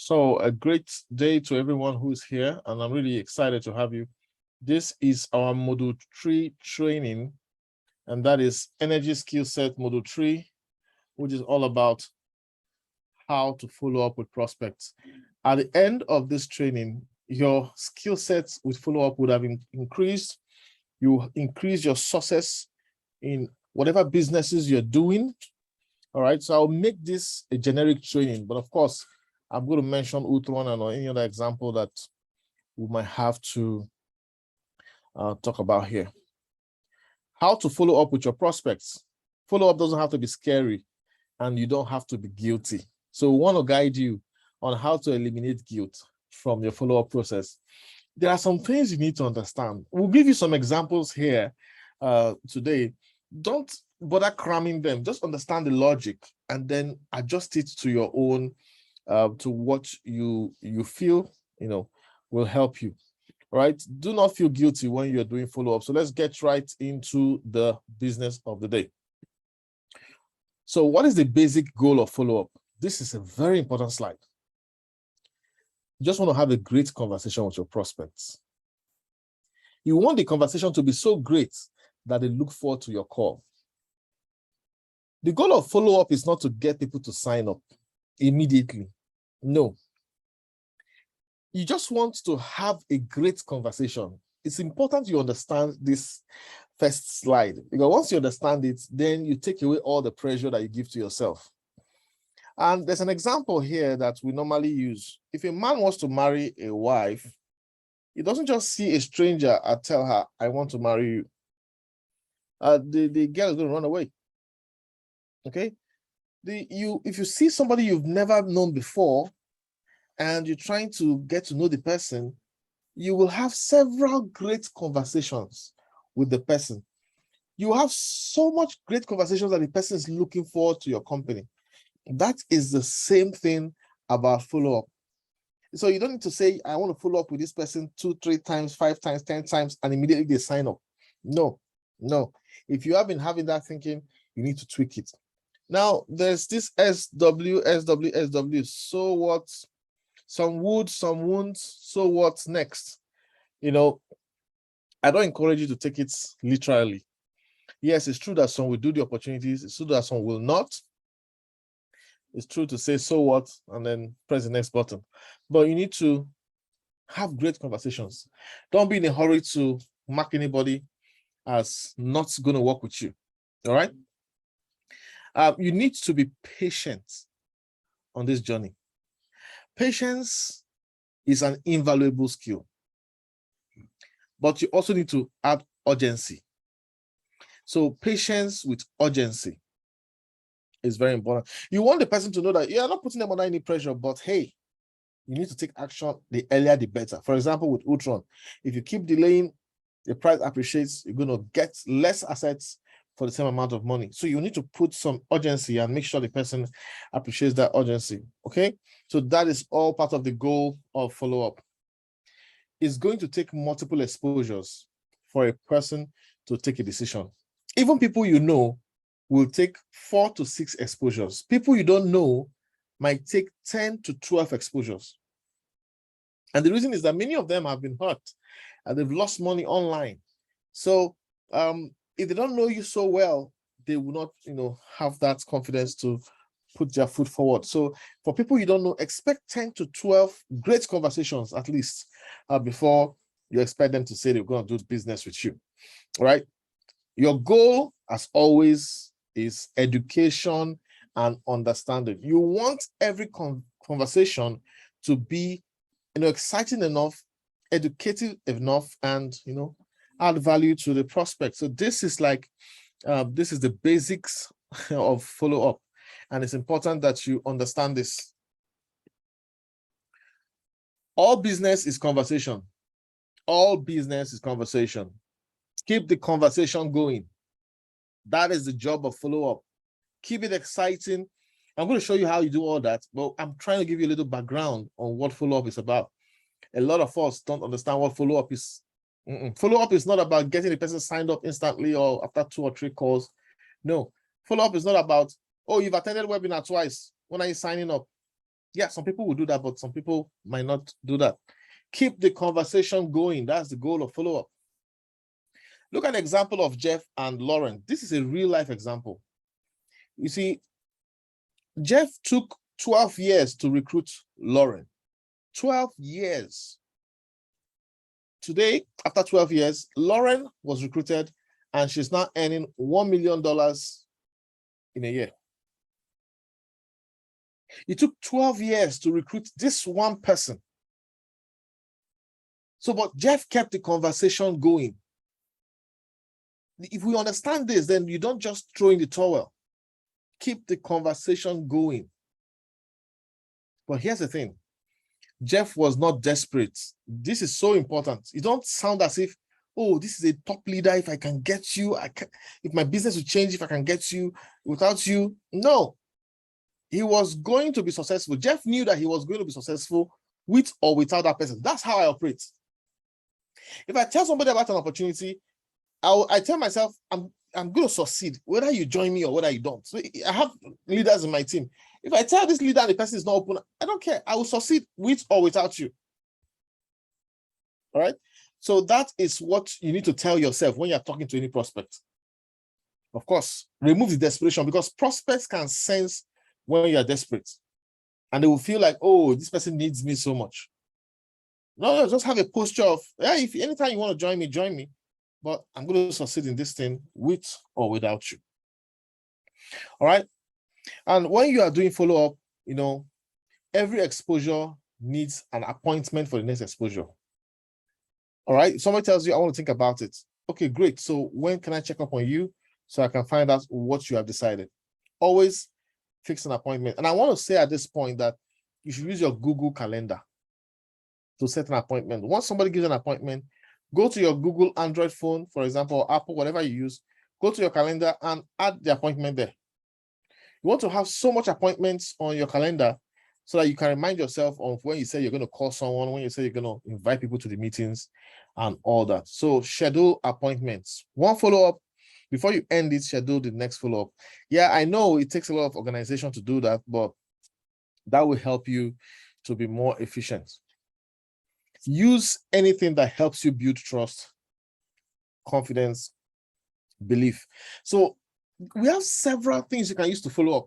So a great day to everyone who is here, and I'm really excited to have you. This is our Module 3 training, and that is Energy Skill Set Module 3, which is all about how to follow up with prospects. At the end of this training, your skill sets with follow-up would have increased. You increase your success in whatever businesses you're doing. All right, so I'll make this a generic training, but of course, I'm going to mention Utron and or any other example that we might have to talk about here. How to follow up with your prospects. Follow-up doesn't have to be scary, and you don't have to be guilty. So we want to guide you on how to eliminate guilt from your follow-up process. There are some things you need to understand. We'll give you some examples here today. Don't bother cramming them. Just understand the logic and then adjust it to your own, to what you feel, will help you. All right. Do not feel guilty when you're doing follow-up. So let's get right into the business of the day. So what is the basic goal of follow-up? This is a very important slide. You just want to have a great conversation with your prospects. You want the conversation to be so great that they look forward to your call. The goal of follow-up is not to get people to sign up immediately. No. You just want to have a great conversation. It's important you understand this first slide, because once you understand it, then you take away all the pressure that you give to yourself. And there's an example here that we normally use. If a man wants to marry a wife, he doesn't just see a stranger and tell her, I want to marry you. The girl is going to run away. Okay? If you see somebody you've never known before and you're trying to get to know the person, you will have several great conversations with the person. You have so much great conversations that the person is looking forward to your company. That is the same thing about follow-up. So you don't need to say, I want to follow up with this person 2, 3 times, 5 times, 10 times, and immediately they sign up. No. If you have been having that thinking, you need to tweak it. Now, there's this SW. So what? Some would, some won't. So what's next? I don't encourage you to take it literally. Yes, it's true that some will do the opportunities. It's true that some will not. It's true to say, so what, and then press the next button. But you need to have great conversations. Don't be in a hurry to mark anybody as not going to work with you. All right? You need to be patient on this journey. Patience is an invaluable skill. But you also need to add urgency. So patience with urgency is very important. You want the person to know that you're not putting them under any pressure, but hey, you need to take action. The earlier, the better. For example, with Utron, if you keep delaying, the price appreciates, you're going to get less assets for the same amount of money. So you need to put some urgency and make sure the person appreciates that urgency. Okay? So that is all part of the goal of follow-up. It's going to take multiple exposures for a person to take a decision. Even people you know will take 4 to 6 exposures. People you don't know might take 10 to 12 exposures. And the reason is that many of them have been hurt and they've lost money online. So if they don't know you so well, they will not, have that confidence to put their foot forward. So for people you don't know, expect 10 to 12 great conversations at least before you expect them to say they're going to do business with you. All right? Your goal, as always, is education and understanding. You want every conversation to be, exciting enough, educative enough, and, add value to the prospect. So this is this is the basics of follow-up. And it's important that you understand this. All business is conversation. All business is conversation. Keep the conversation going. That is the job of follow-up. Keep it exciting. I'm going to show you how you do all that, but I'm trying to give you a little background on what follow-up is about. A lot of us don't understand what follow-up is. Follow-up is not about getting the person signed up instantly or after 2 or 3 calls. No. Follow-up is not about, oh, you've attended webinar twice. When are you signing up? Yeah, some people will do that, but some people might not do that. Keep the conversation going. That's the goal of follow-up. Look at an example of Jeff and Lauren. This is a real life example. You see, Jeff took 12 years to recruit Lauren. 12 years. Today, after 12 years, Lauren was recruited and she's now earning $1 million in a year. It took 12 years to recruit this one person. So, but Jeff kept the conversation going. If we understand this, then you don't just throw in the towel. Keep the conversation going. But here's the thing. Jeff was not desperate. This is so important. You don't sound as if, oh, this is a top leader. If I can get you, if my business will change, if I can get you without you. No. He was going to be successful. Jeff knew that he was going to be successful with or without that person. That's how I operate. If I tell somebody about an opportunity, I tell myself, I'm going to succeed, whether you join me or whether you don't. So I have leaders in my team. If I tell this leader and the person is not open, I don't care. I will succeed with or without you. All right. So that is what you need to tell yourself when you're talking to any prospect. Of course, remove the desperation, because prospects can sense when you're desperate and they will feel like, oh, this person needs me so much. No, just have a posture of, yeah, if anytime you want to join me, but I'm going to succeed in this thing with or without you. All right. And when you are doing follow-up, you know, every exposure needs an appointment for the next exposure. All right. Somebody tells you, I want to think about it. Okay, great. So when can I check up on you so I can find out what you have decided? Always fix an appointment. And I want to say at this point that you should use your Google Calendar to set an appointment. Once somebody gives an appointment, go to your Google Android phone, for example, or Apple, whatever you use, go to your calendar and add the appointment there. You want to have so much appointments on your calendar so that you can remind yourself of when you say you're going to call someone, when you say you're going to invite people to the meetings and all that. So schedule appointments. One follow-up, before you end it, schedule the next follow-up. Yeah, I know it takes a lot of organization to do that, but that will help you to be more efficient. Use anything that helps you build trust, confidence, belief. So we have several things you can use to follow up.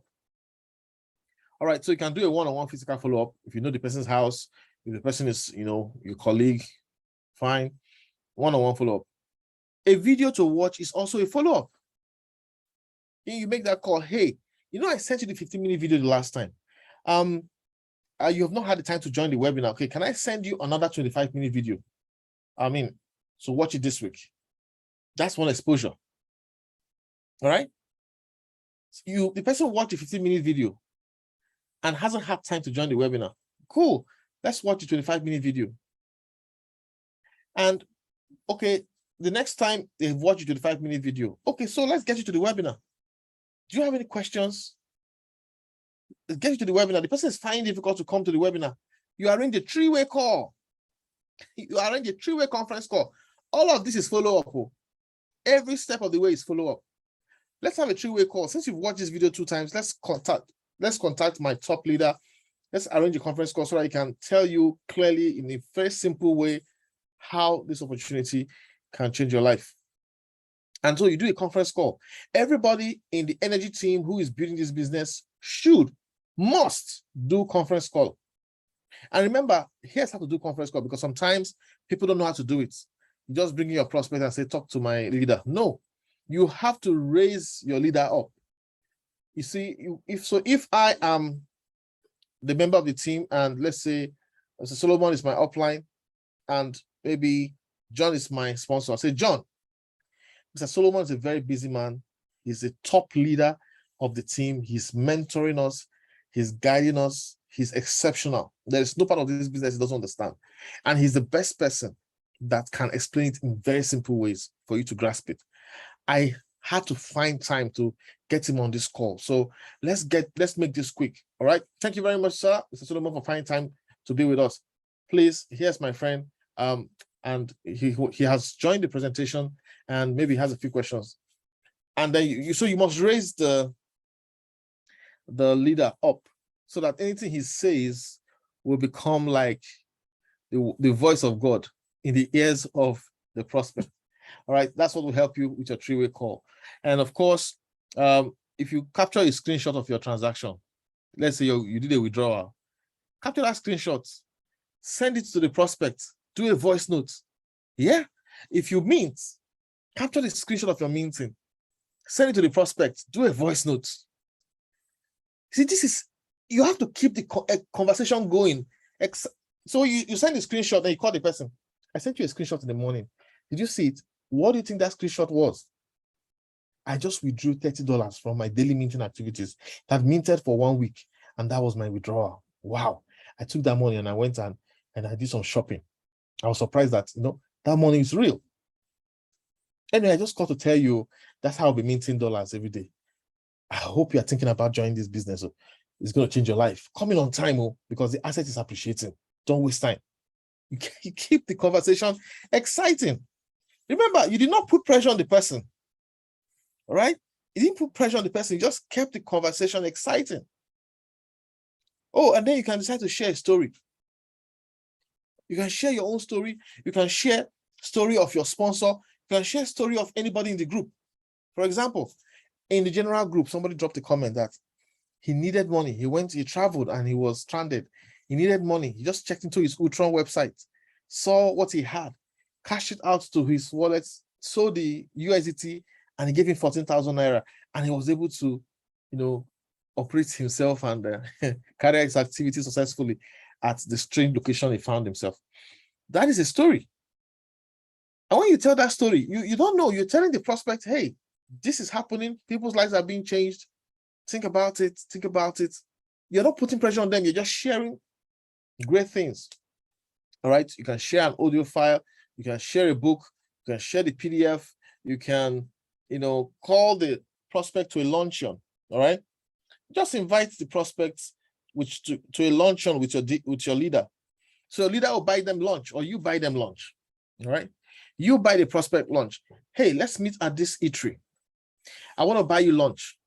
All right, so you can do a one-on-one physical follow-up. If you know the person's house, if the person is, you know, your colleague, fine. One-on-one follow-up. A video to watch is also a follow-up. You make that call. Hey, you know, I sent you the 15-minute video the last time. You have not had the time to join the webinar. Okay, can I send you another 25-minute video? So watch it this week. That's one exposure. All right. The person watched a 15-minute video and hasn't had time to join the webinar. Cool. Let's watch a 25-minute video. And okay, the next time they watch a 25-minute video. Okay, so let's get you to the webinar. Do you have any questions? Let's get you to the webinar. The person is finding it difficult to come to the webinar. You arrange a three-way call. You arrange a three-way conference call. All of this is follow-up. Every step of the way is follow-up. Let's have a three-way call. Since you've watched this video 2 times, let's contact my top leader. Let's arrange a conference call so that I can tell you clearly in a very simple way how this opportunity can change your life. And so you do a conference call. Everybody in the energy team who is building this business must do conference call. And remember, here's how to do conference call, because sometimes people don't know how to do it. You just bring in your prospect and say, talk to my leader. No, you have to raise your leader up. You see, if I am the member of the team, and let's say Mr. Solomon is my upline, and maybe John is my sponsor, I say, John, Mr. Solomon is a very busy man. He's a top leader of the team. He's mentoring us. He's guiding us. He's exceptional. There is no part of this business he doesn't understand. And he's the best person that can explain it in very simple ways for you to grasp it. I had to find time to get him on this call. So let's make this quick. All right. Thank you very much, sir, Mr. Solomon, for finding time to be with us. Please, here's my friend. And he has joined the presentation and maybe has a few questions. And then you must raise the leader up so that anything he says will become like the voice of God in the ears of the prospect. All right, that's what will help you with your three-way call. And of course, if you capture a screenshot of your transaction, let's say you did a withdrawal, capture that screenshot, send it to the prospect, do a voice note. Yeah, if you mint, capture the screenshot of your minting, send it to the prospect, do a voice note. See, you have to keep the conversation going. So you send a screenshot and you call the person. I sent you a screenshot in the morning. Did you see it? What do you think that screenshot was? I just withdrew $30 from my daily minting activities that minted for 1 week, and that was my withdrawal. Wow. I took that money and I went and I did some shopping. I was surprised that, that money is real. Anyway, I just got to tell you, that's how I'll be minting dollars every day. I hope you're thinking about joining this business. It's going to change your life. Come in on time, because the asset is appreciating. Don't waste time. You keep the conversation exciting. Remember, you did not put pressure on the person. All right? You didn't put pressure on the person. You just kept the conversation exciting. Oh, and then you can decide to share a story. You can share your own story. You can share story of your sponsor. You can share story of anybody in the group. For example, in the general group, somebody dropped a comment that he needed money. He traveled and he was stranded. He needed money. He just checked into his Utron website, saw what he had, cashed it out to his wallet, sold the USDT, and he gave him 14,000 naira. And he was able to, operate himself and carry his activity successfully at the strange location he found himself. That is a story. And when you tell that story, you don't know, you're telling the prospect, hey, this is happening. People's lives are being changed. Think about it. Think about it. You're not putting pressure on them. You're just sharing great things. All right. You can share an audio file. You can share a book. You can share the PDF. You can, call the prospect to a luncheon. All right. Just invite the prospects to a luncheon with your leader. So your leader will buy them lunch, or you buy them lunch. All right. You buy the prospect lunch. Hey, let's meet at this eatery. I want to buy you lunch.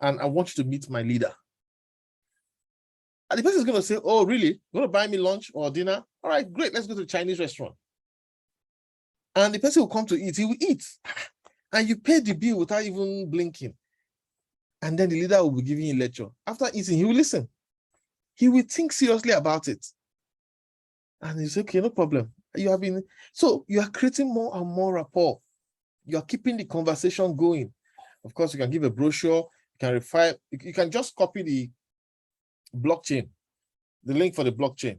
And I want you to meet my leader. And the person is going to say, oh, really? You want to buy me lunch or dinner? All right, great. Let's go to the Chinese restaurant. And the person will come to eat. He will eat. And you pay the bill without even blinking. And then the leader will be giving you a lecture. After eating, he will listen. He will think seriously about it. And he's okay, no problem. So you are creating more and more rapport. You are keeping the conversation going. Of course, you can give a brochure. You can just copy the blockchain, the link for the blockchain,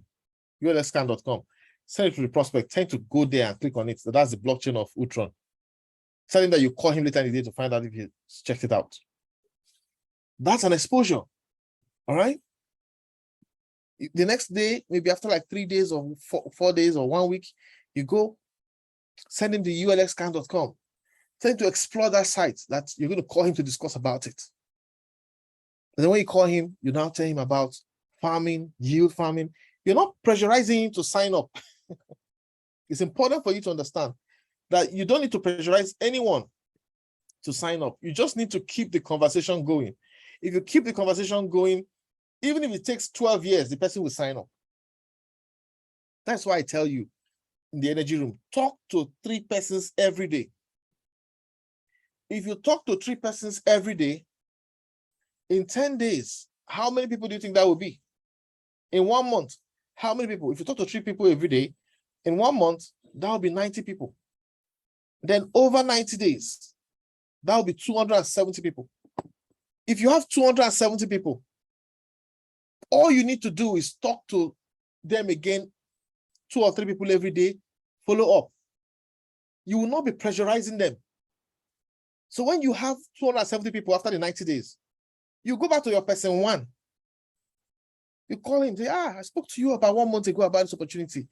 ulscan.com, send it to the prospect, tend to go there and click on it. So that's the blockchain of Utron. Tell him that you call him later in the day to find out if he checked it out. That's an exposure. All right. The next day, maybe after like 3 days or 4 days or 1 week, you go send him to ulscan.com. Tell him to explore that site that you're going to call him to discuss about it. And then when you call him, you now tell him about farming, yield farming. You're not pressurizing him to sign up. It's important for you to understand that you don't need to pressurize anyone to sign up. You just need to keep the conversation going. If you keep the conversation going, even if it takes 12 years, the person will sign up. That's why I tell you in the energy room, talk to 3 persons every day. If you talk to 3 persons every day, in 10 days, how many people do you think that will be? In 1 month, how many people? If you talk to 3 people every day, in 1 month, that will be 90 people. Then over 90 days, that will be 270 people. If you have 270 people, all you need to do is talk to them again, 2 or 3 people every day, follow up. You will not be pressurizing them. So when you have 270 people after the 90 days, you go back to your person 1. You call him, say, I spoke to you about 1 month ago about this opportunity.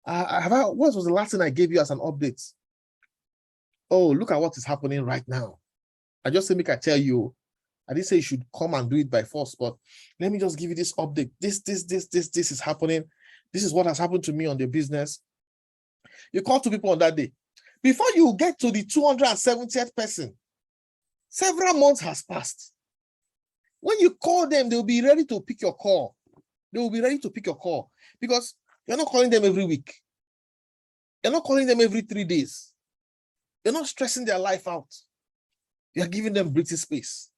What was the last thing I gave you as an update? Oh, look at what is happening right now. I just said, I tell you, I didn't say you should come and do it by force, but let me just give you this update. This is happening. This is what has happened to me on the business. You call 2 people on that day. Before you get to the 270th person, several months has passed. When you call them, they'll be ready to pick your call. They will be ready to pick your call because you're not calling them every week. You're not calling them every 3 days. You're not stressing their life out. You're giving them breathing space.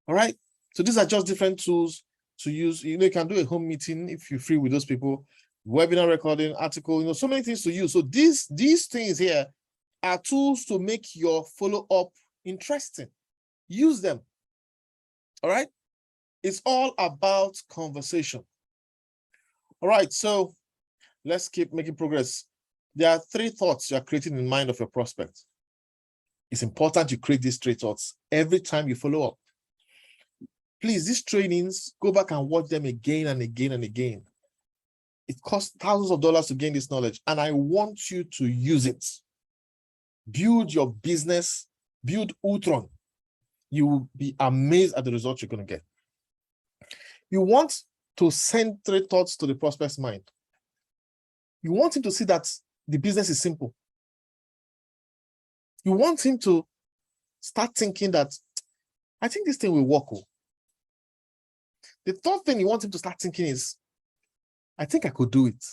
All right. So these are just different tools to use. You can do a home meeting if you're free with those people, webinar recording, article, so many things to use. So these things here are tools to make your follow-up interesting. Use them. All right. It's all about conversation. All right. So let's keep making progress. There are 3 thoughts you are creating in the mind of your prospect. It's important you create these 3 thoughts every time you follow up. Please, these trainings, go back and watch them again and again and again. It costs thousands of dollars to gain this knowledge, and I want you to use it. Build your business, build Utron. You will be amazed at the results you're going to get. You want to send 3 thoughts to the prospect's mind. You want him to see that the business is simple. You want him to start thinking that, I think this thing will work. The 3rd thing you want him to start thinking is, I think I could do it.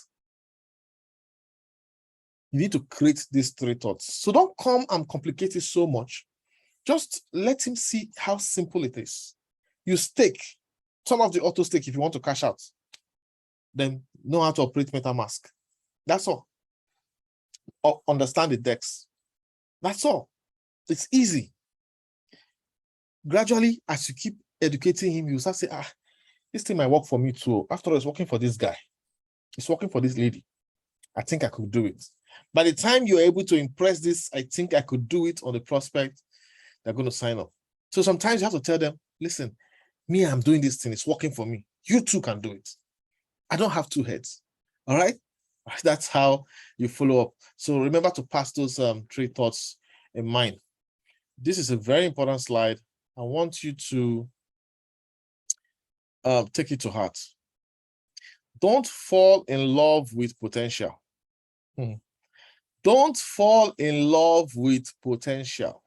You need to create these 3 thoughts. So don't come and complicate it so much. Just let him see how simple it is. You stake, turn off the auto stake if you want to cash out. Then know how to operate MetaMask. That's all. Or understand the DEX. That's all. It's easy. Gradually, as you keep educating him, you start saying, this thing might work for me too. After all, it's working for this guy. It's working for this lady. I think I could do it. By the time you're able to impress this, I think I could do it on the prospect, they're going to sign up. So sometimes you have to tell them, listen, me, I'm doing this thing. It's working for me. You too can do it. I don't have 2 heads. All right? That's how you follow up. So remember to pass those 3 thoughts in mind. This is a very important slide. I want you to take it to heart. Don't fall in love with potential. Don't fall in love with potential.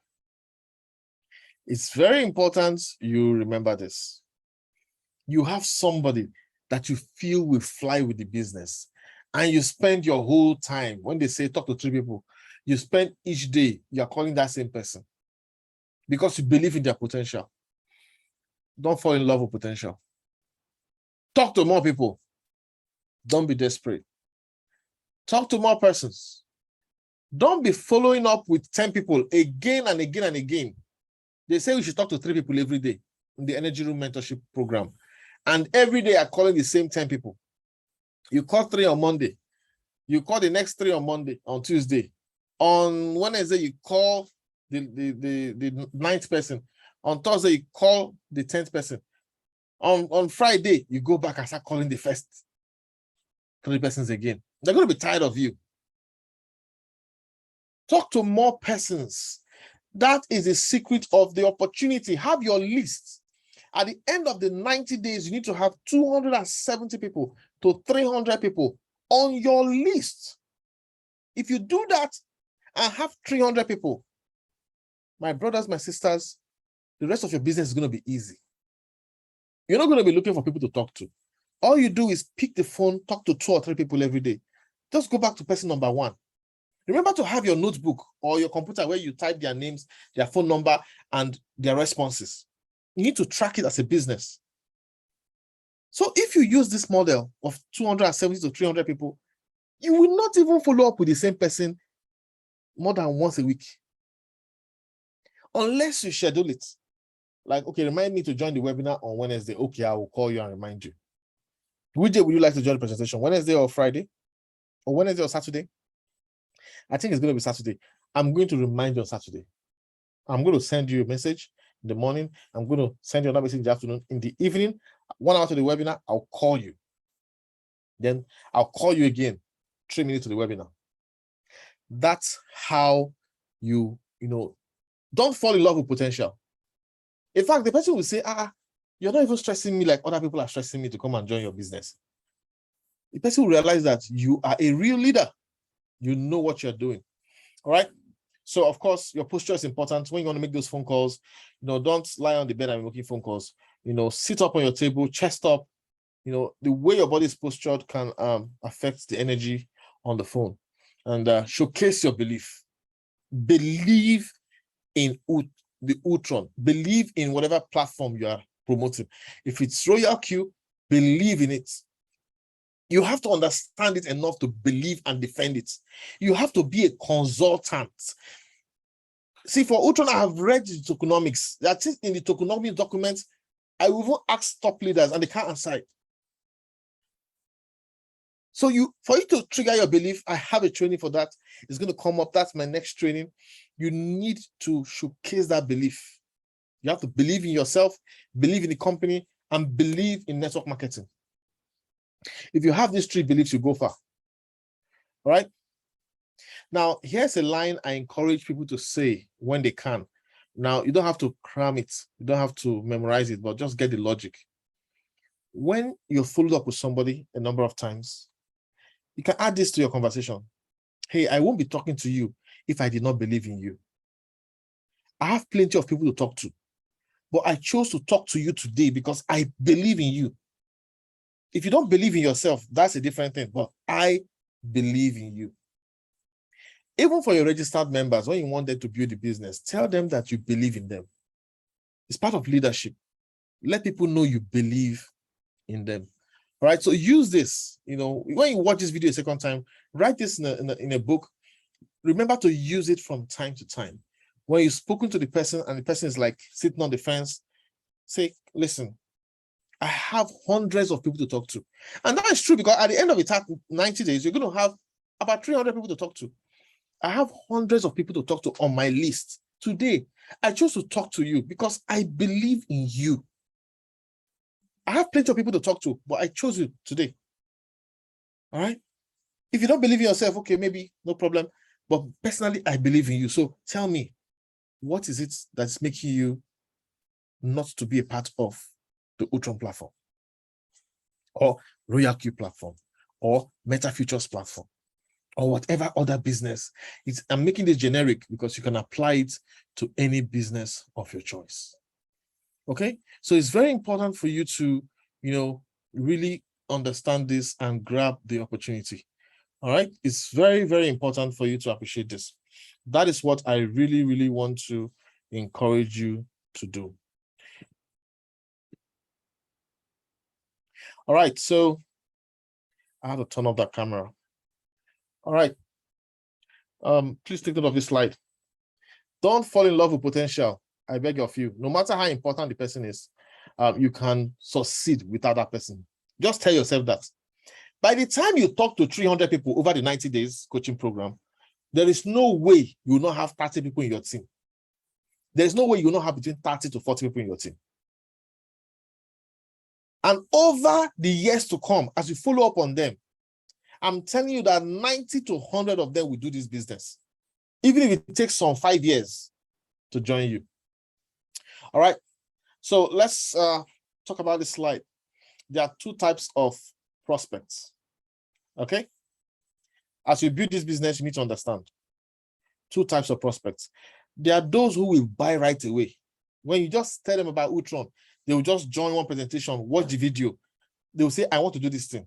It's very important you remember this. You have somebody that you feel will fly with the business, and you spend your whole time, when they say talk to 3 people, you spend each day, you're calling that same person because you believe in their potential. Don't fall in love with potential. Talk to more people. Don't be desperate. Talk to more persons. Don't be following up with 10 people again and again and again. They say we should talk to 3 people every day in the Energy Room Mentorship Program. And every day I'm calling the same 10 people. You call 3 on Monday. You call the next 3 on Tuesday. On Wednesday, you call the 9th person. On Thursday, you call the 10th person. On Friday, you go back and start calling the first 3 persons again. They're going to be tired of you. Talk to more persons. That is the secret of the opportunity. Have your list. At the end of the 90 days, you need to have 270 people to 300 people on your list. If you do that and have 300 people, my brothers, my sisters, the rest of your business is going to be easy. You're not going to be looking for people to talk to. All you do is pick the phone, talk to 2 or 3 people every day. Just go back to person number 1. Remember to have your notebook or your computer where you type their names, their phone number, and their responses. You need to track it as a business. So if you use this model of 270 to 300 people, you will not even follow up with the same person more than once a week. Unless you schedule it. Like, okay, remind me to join the webinar on Wednesday. Okay, I will call you and remind you. Which day would you like to join the presentation? Wednesday or Friday? Or Wednesday or Saturday? I think it's going to be Saturday. I'm going to remind you on Saturday. I'm going to send you a message in the morning. I'm going to send you another message in the afternoon. In the evening, 1 hour to the webinar, I'll call you. Then I'll call you again, 3 minutes to the webinar. That's how you don't fall in love with potential. In fact, the person will say, you're not even stressing me like other people are stressing me to come and join your business. The person will realize that you are a real leader. You know what you're doing. All right. So, of course, your posture is important. When you want to make those phone calls, don't lie on the bed and be making phone calls. sit up on your table, chest up. The way your body is postured can affect the energy on the phone. And showcase your belief. Believe in the Utron. Believe in whatever platform you are promoting. If it's Royal Q, believe in it. You have to understand it enough to believe and defend it. You have to be a consultant. See, for Utron, I have read the tokenomics. That is in the tokenomics documents. I will even ask top leaders and they can't answer it. So for you to trigger your belief, I have a training for that. It's going to come up. That's my next training. You need to showcase that belief. You have to believe in yourself, believe in the company, and believe in network marketing. If you have these 3 beliefs, you go far. All right. Now, here's a line I encourage people to say when they can. Now, you don't have to cram it. You don't have to memorize it, but just get the logic. When you're followed up with somebody a number of times, you can add this to your conversation. Hey, I won't be talking to you if I did not believe in you. I have plenty of people to talk to, but I chose to talk to you today because I believe in you. If you don't believe in yourself, that's a different thing, but I believe in you. Even for your registered members, when you want them to build the business, tell them that you believe in them. It's part of leadership. Let people know you believe in them. All right, so use this. When you watch this video a second time, write this in a book. Remember to use it from time to time. When you've spoken to the person and the person is like sitting on the fence, say, listen, I have hundreds of people to talk to. And that is true because at the end of the 90 days, you're going to have about 300 people to talk to. I have hundreds of people to talk to on my list. Today, I chose to talk to you because I believe in you. I have plenty of people to talk to, but I chose you today. All right? If you don't believe in yourself, okay, maybe no problem. But personally, I believe in you. So tell me, what is it that's making you not to be a part of the Utron platform or Royal Q platform or Meta Futures platform or whatever other business? I'm making this generic because you can apply it to any business of your choice. Okay, so it's very important for you to, really understand this and grab the opportunity. All right, it's very, very important for you to appreciate this. That is what I really, really want to encourage you to do. All right, so I have to turn off that camera. All right, please take note of this slide. Don't fall in love with potential. I beg of you. No matter how important the person is, you can succeed without that person. Just tell yourself that. By the time you talk to 300 people over the 90 days coaching program, there is no way you will not have 30 people in your team. There's no way you will not have between 30 to 40 people in your team. And over the years to come, as you follow up on them, I'm telling you that 90 to 100 of them will do this business, even if it takes some 5 years to join you. All right, so let's talk about this slide. There are 2 types of prospects, okay? As you build this business, you need to understand 2 types of prospects. There are those who will buy right away. When you just tell them about Utron, they will just join one presentation, watch the video. They will say, I want to do this thing.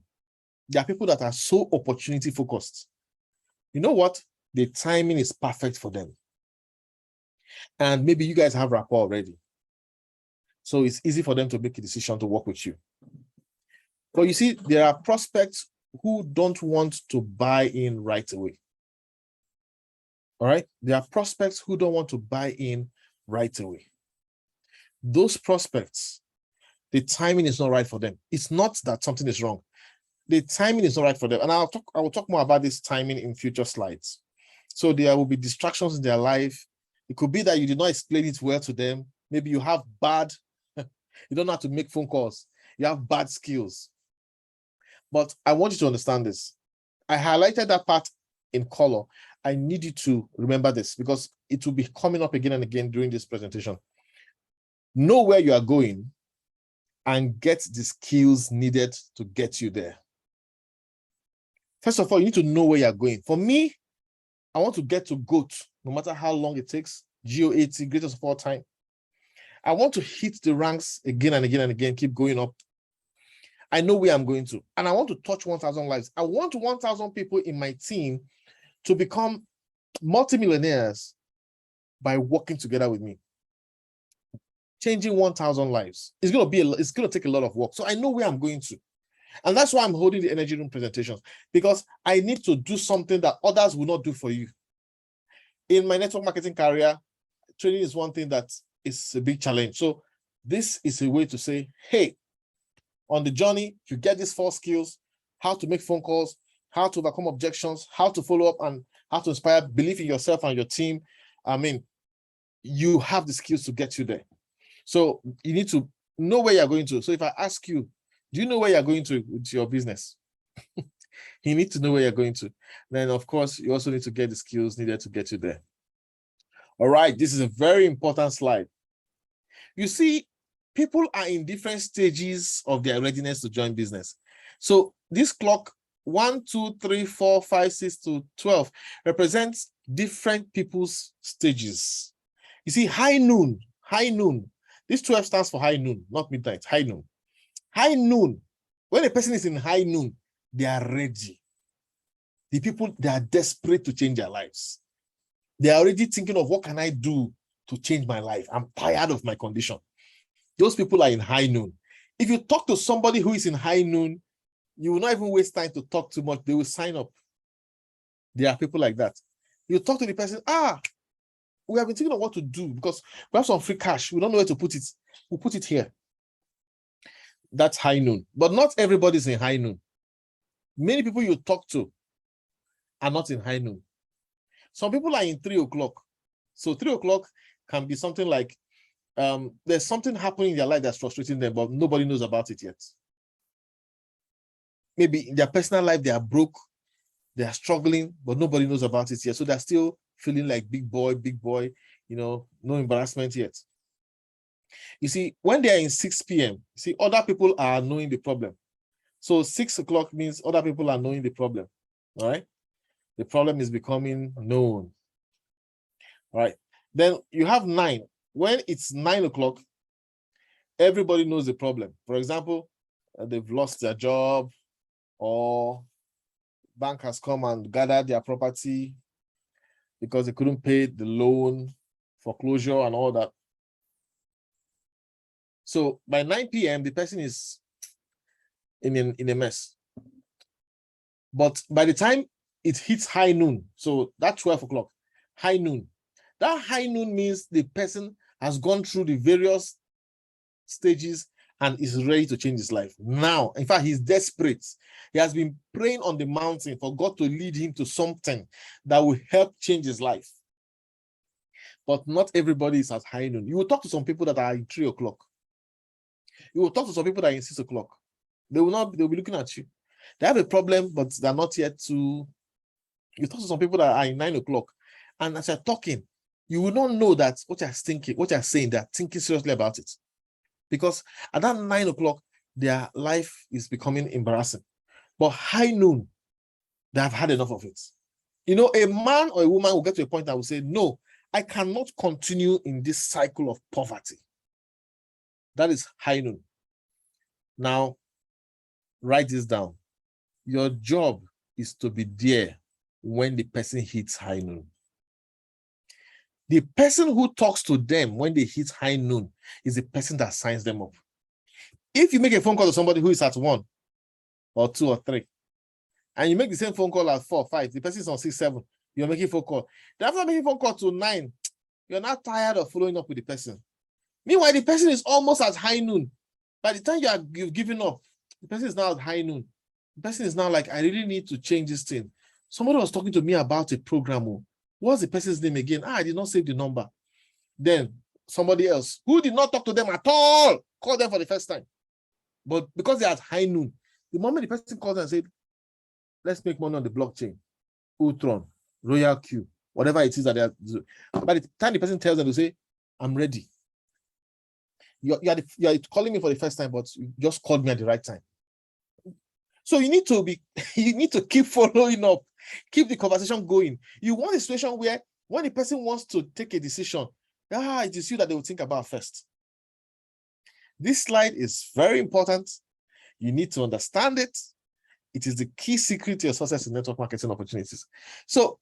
There are people that are so opportunity focused. You know what? The timing is perfect for them. And maybe you guys have rapport already. So it's easy for them to make a decision to work with you. But you see, there are prospects who don't want to buy in right away. All right? There are prospects who don't want to buy in right away. Those prospects, the timing is not right for them. It's not that something is wrong. The timing is not right for them. And I will talk more about this timing in future slides. So there will be distractions in their life. It could be that you did not explain it well to them. Maybe you have you don't know how to make phone calls. You have bad skills. But I want you to understand this. I highlighted that part in color. I need you to remember this because it will be coming up again and again during this presentation. Know where you are going and get the skills needed to get you there. First of all, you need to know where you're going. For me, I want to get to GOAT, no matter how long it takes, GOAT, greatest of all time. I want to hit the ranks again and again and again, keep going up. I know where I'm going to, and I want to touch 1,000 lives. I want 1,000 people in my team to become multimillionaires by working together with me. Changing 1,000 lives. It's going to take a lot of work. So I know where I'm going to. And that's why I'm holding the energy room presentations, because I need to do something that others will not do for you. In my network marketing career, training is one thing that is a big challenge. So this is a way to say, hey, on the journey, you get these 4 skills: how to make phone calls, how to overcome objections, how to follow up, and how to inspire belief in yourself and your team. I mean, you have the skills to get you there. So you need to know where you're going to. So if I ask you, do you know where you're going to with your business? You need to know where you're going to. Then, of course, you also need to get the skills needed to get you there. All right, this is a very important slide. You see, people are in different stages of their readiness to join business. So this clock, 1, 2, 3, 4, 5, 6 to 12, represents different people's stages. You see, high noon. This 12 stands for high noon, not midnight, high noon. High noon, when a person is in high noon, they are ready. The people, they are desperate to change their lives. They are already thinking of, what can I do to change my life? I'm tired of my condition. Those people are in high noon. If you talk to somebody who is in high noon, you will not even waste time to talk too much. They will sign up. There are people like that. You talk to the person, we have been thinking of what to do because we have some free cash. We don't know where to put it. We'll put it here. That's high noon. But not everybody's in high noon. Many people you talk to are not in high noon. Some people are in 3 o'clock. So 3 o'clock can be something like, there's something happening in their life that's frustrating them, but nobody knows about it yet. Maybe in their personal life, they are broke, they are struggling, but nobody knows about it yet. So they're still feeling like big boy, no embarrassment yet. You see, when they are in 6 p.m., see, other people are knowing the problem. So 6 o'clock means other people are knowing the problem, all right? The problem is becoming known, all right? Then you have 9. When it's 9 o'clock, everybody knows the problem. For example, they've lost their job, or bank has come and gathered their property because they couldn't pay the loan, foreclosure, and all that. So by 9 p.m., the person is in a mess. But by the time it hits high noon, so that's 12 o'clock, high noon. That high noon means the person has gone through the various stages and is ready to change his life. Now, in fact, he's desperate. He has been praying on the mountain for God to lead him to something that will help change his life. But not everybody is at high noon. You will talk to some people that are in 3 o'clock. You will talk to some people that are in 6 o'clock. They'll be looking at you. They have a problem, but they're not yet to. You talk to some people that are in 9 o'clock, and as you're talking, you will not know that what you're thinking, what you're saying, they're thinking seriously about it. Because at that 9 o'clock, their life is becoming embarrassing. But high noon, they have had enough of it. You know, a man or a woman will get to a point that will say, no, I cannot continue in this cycle of poverty. That is high noon. Now, write this down. Your job is to be there when the person hits high noon. The person who talks to them when they hit high noon is the person that signs them up. If you make a phone call to somebody who is at 1 or 2 or 3, and you make the same phone call at 4 or 5, the person is on 6, 7, you're making a phone call. Then after making a phone call to 9, you're not tired of following up with the person. Meanwhile, the person is almost at high noon. By the time you've given up, the person is now at high noon. The person is now like, I really need to change this thing. Somebody was talking to me about a program. What's the person's name again? I did not save the number. Then somebody else who did not talk to them at all called them for the first time. But because they're at high noon, the moment the person called and said, let's make money on the blockchain, Ultron, Royal Q, whatever it is that they are. By the time the person tells them, to say, I'm ready. You're calling me for the first time, but you just called me at the right time. So you need to keep following up, keep the conversation going. You want a situation where when the person wants to take a decision, it is you that they will think about first. This slide is very important. You need to understand it. It is the key secret to your success in network marketing opportunities. So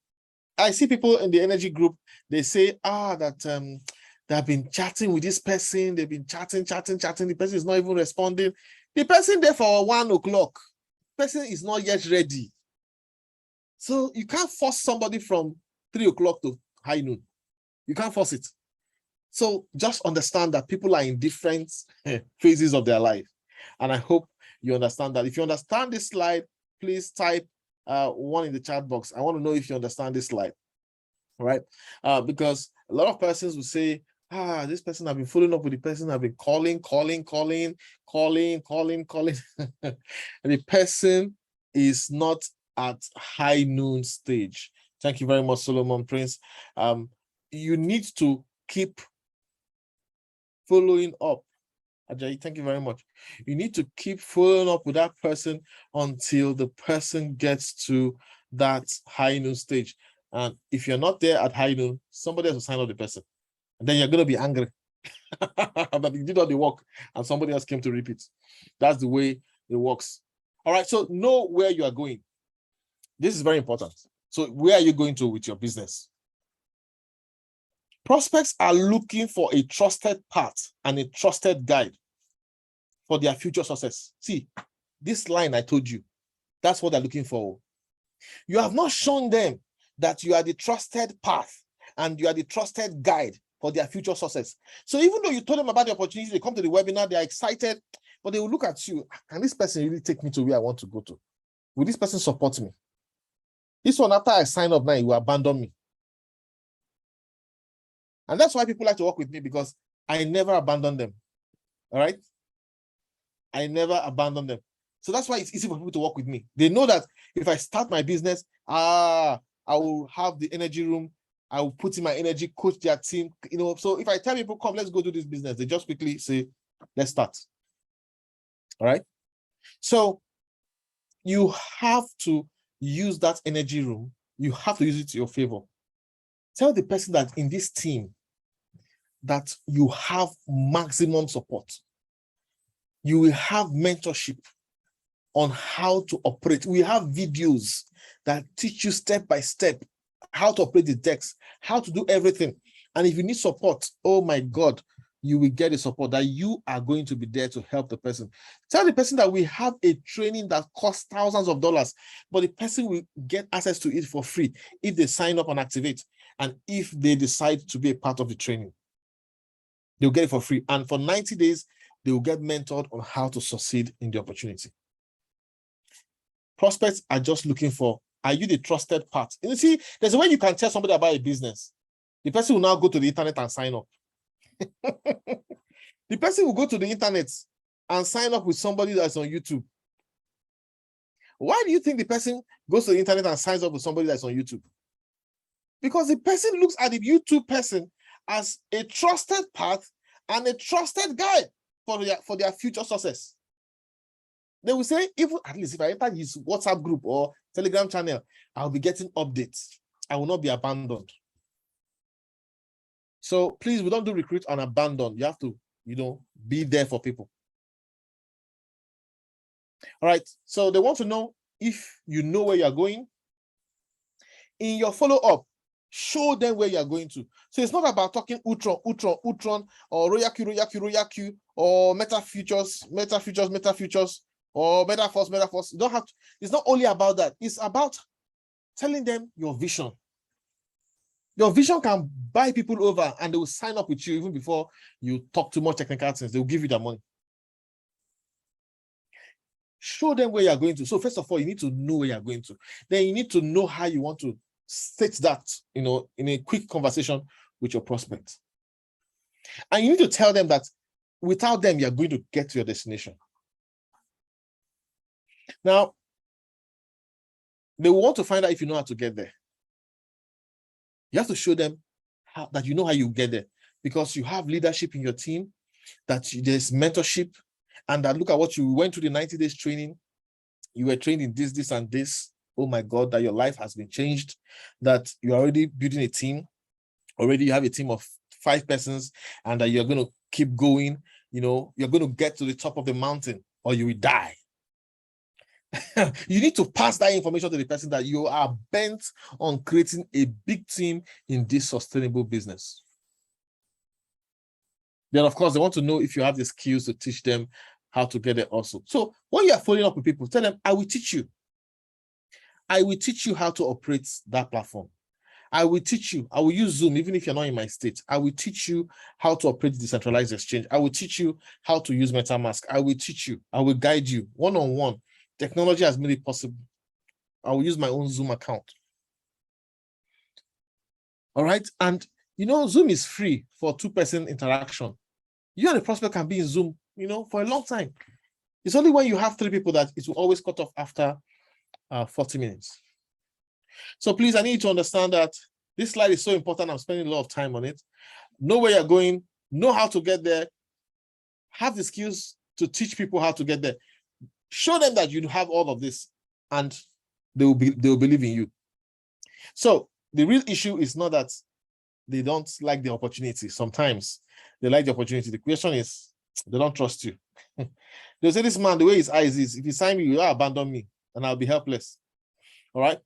I see people in the energy group, they say, that they have been chatting with this person. They've been chatting. The person is not even responding. The person there for 1 o'clock. Person is not yet ready. So you can't force somebody from 3 o'clock to high noon. You can't force it. So just understand that people are in different phases of their life. And I hope you understand that. If you understand this slide, please type 1 in the chat box. I want to know if you understand this slide, right? Because a lot of persons will say, this person, I've been following up with the person, I've been calling. And the person is not at high noon stage. Thank you very much, Solomon Prince. You need to keep following up. Ajayi, thank you very much. You need to keep following up with that person until the person gets to that high noon stage. And if you're not there at high noon, somebody else will sign up the person. And then you're going to be angry that you did all the work and somebody else came to repeat. That's the way it works. All right, so know where you are going. This is very important. So where are you going to with your business? Prospects are looking for a trusted path and a trusted guide for their future success. See, this line I told you, that's what they're looking for. You have not shown them that you are the trusted path and you are the trusted guide for their future success. So even though you told them about the opportunity, they come to the webinar, they're excited, but they will look at you. Can this person really take me to where I want to go to? Will this person support me? This one, after I sign up now, you will abandon me. And that's why people like to work with me, because I never abandon them. All right? I never abandon them. So that's why it's easy for people to work with me. They know that if I start my business, I will have the energy room. I will put in my energy, coach their team. So if I tell people, come, let's go do this business, they just quickly say, let's start. All right? So you have to use that energy room. You have to use it to your favor. Tell the person that in this team that you have maximum support. You will have mentorship on how to operate. We have videos that teach you step by step how to operate the decks, how to do everything. And if you need support, oh my God, you will get the support that you are going to be there to help the person. Tell the person that we have a training that costs thousands of dollars, but the person will get access to it for free if they sign up and activate. And if they decide to be a part of the training, they'll get it for free. And for 90 days, they will get mentored on how to succeed in the opportunity. Prospects are just looking for, are you the trusted part? You see, there's a way you can tell somebody about a business. The person will now go to the internet and sign up. The person will go to the internet and sign up with somebody that's on YouTube. Why do you think the person goes to the internet and signs up with somebody that's on YouTube? Because the person looks at the YouTube person as a trusted path and a trusted guide for their future success. They will say, even at least if I enter his WhatsApp group or Telegram channel, I'll be getting updates. I will not be abandoned. So please, we don't do recruit and abandon. You have to, be there for people. All right. So they want to know if you know where you're going. In your follow-up, show them where you're going to. So it's not about talking Utron, or Royal Q, or Meta Futures, or Metaforce. You don't have to. It's not only about that. It's about telling them your vision. Your vision can buy people over and they will sign up with you even before you talk too much technical things. They will give you their money. Show them where you're going to. So first of all, you need to know where you're going to. Then you need to know how you want to state that, in a quick conversation with your prospect. And you need to tell them that without them, you're going to get to your destination. Now, they will want to find out if you know how to get there. You have to show them that you know how you get there, because you have leadership in your team, that there's mentorship, and that look at what you went through the 90 days training. You were trained in this, and this. Oh my God, that your life has been changed, that you're already building a team. Already you have a team of 5 persons, and that you're going to keep going. you're going to get to the top of the mountain or you will die. You need to pass that information to the person that you are bent on creating a big team in this sustainable business. Then, of course, they want to know if you have the skills to teach them how to get there also. So when you are following up with people, tell them, I will teach you. I will teach you how to operate that platform. I will teach you. I will use Zoom, even if you're not in my state. I will teach you how to operate the decentralized exchange. I will teach you how to use MetaMask. I will teach you. I will guide you one-on-one. Technology has made it possible. I will use my own Zoom account. All right. And Zoom is free for 2-person interaction. You and the prospect can be in Zoom, for a long time. It's only when you have 3 people that it will always cut off after 40 minutes. So please, I need you to understand that this slide is so important. I'm spending a lot of time on it. Know where you're going, know how to get there, have the skills to teach people how to get there. Show them that you have all of this and they will believe in you. So the real issue is not that they don't like the opportunity. Sometimes they like the opportunity. The question is, they don't trust you. They'll say, this man, the way his eyes is, if you sign me, you will abandon me and I'll be helpless. All right.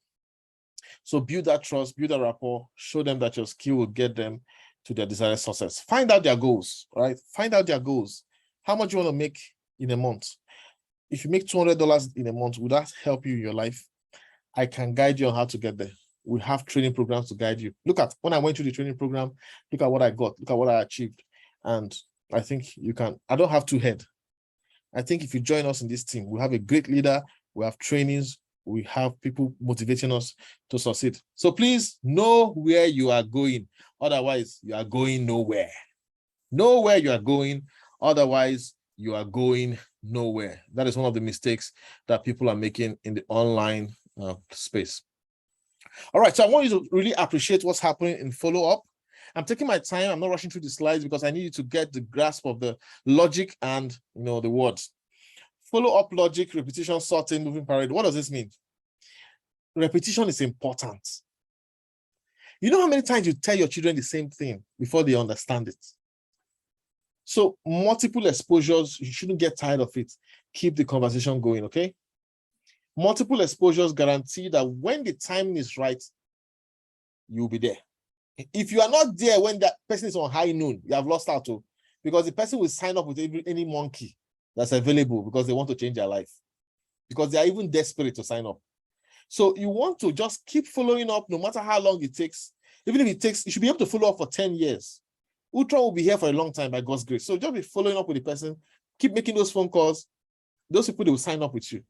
So build that trust, build that rapport, show them that your skill will get them to their desired success. Find out their goals, right? Find out their goals. How much you want to make in a month? If you make $200 in a month, would that help you in your life? I can guide you on how to get there. We have training programs to guide you. Look at when I went through the training program, look at what I got, look at what I achieved. And I think you can. I don't have 2 heads. I think if you join us in this team, we have a great leader, we have trainings, we have people motivating us to succeed. So please know where you are going. Otherwise, you are going nowhere. Know where you are going. Otherwise, you are going nowhere. That is one of the mistakes that people are making in the online space. All right, so I want you to really appreciate what's happening in follow-up. I'm taking my time. I'm not rushing through the slides because I need you to get the grasp of the logic and the words. Follow-up logic, repetition, sorting, moving parade. What does this mean? Repetition is important. You know how many times you tell your children the same thing before they understand it? So multiple exposures, you shouldn't get tired of it. Keep the conversation going, okay? Multiple exposures guarantee that when the timing is right, you'll be there. If you are not there when that person is on high noon, you have lost out too, because the person will sign up with any monkey that's available because they want to change their life, because they are even desperate to sign up. So you want to just keep following up no matter how long it takes. Even if it takes, you should be able to follow up for 10 years. Ultra will be here for a long time by God's grace. So just be following up with the person, keep making those phone calls. Those people, they will sign up with you.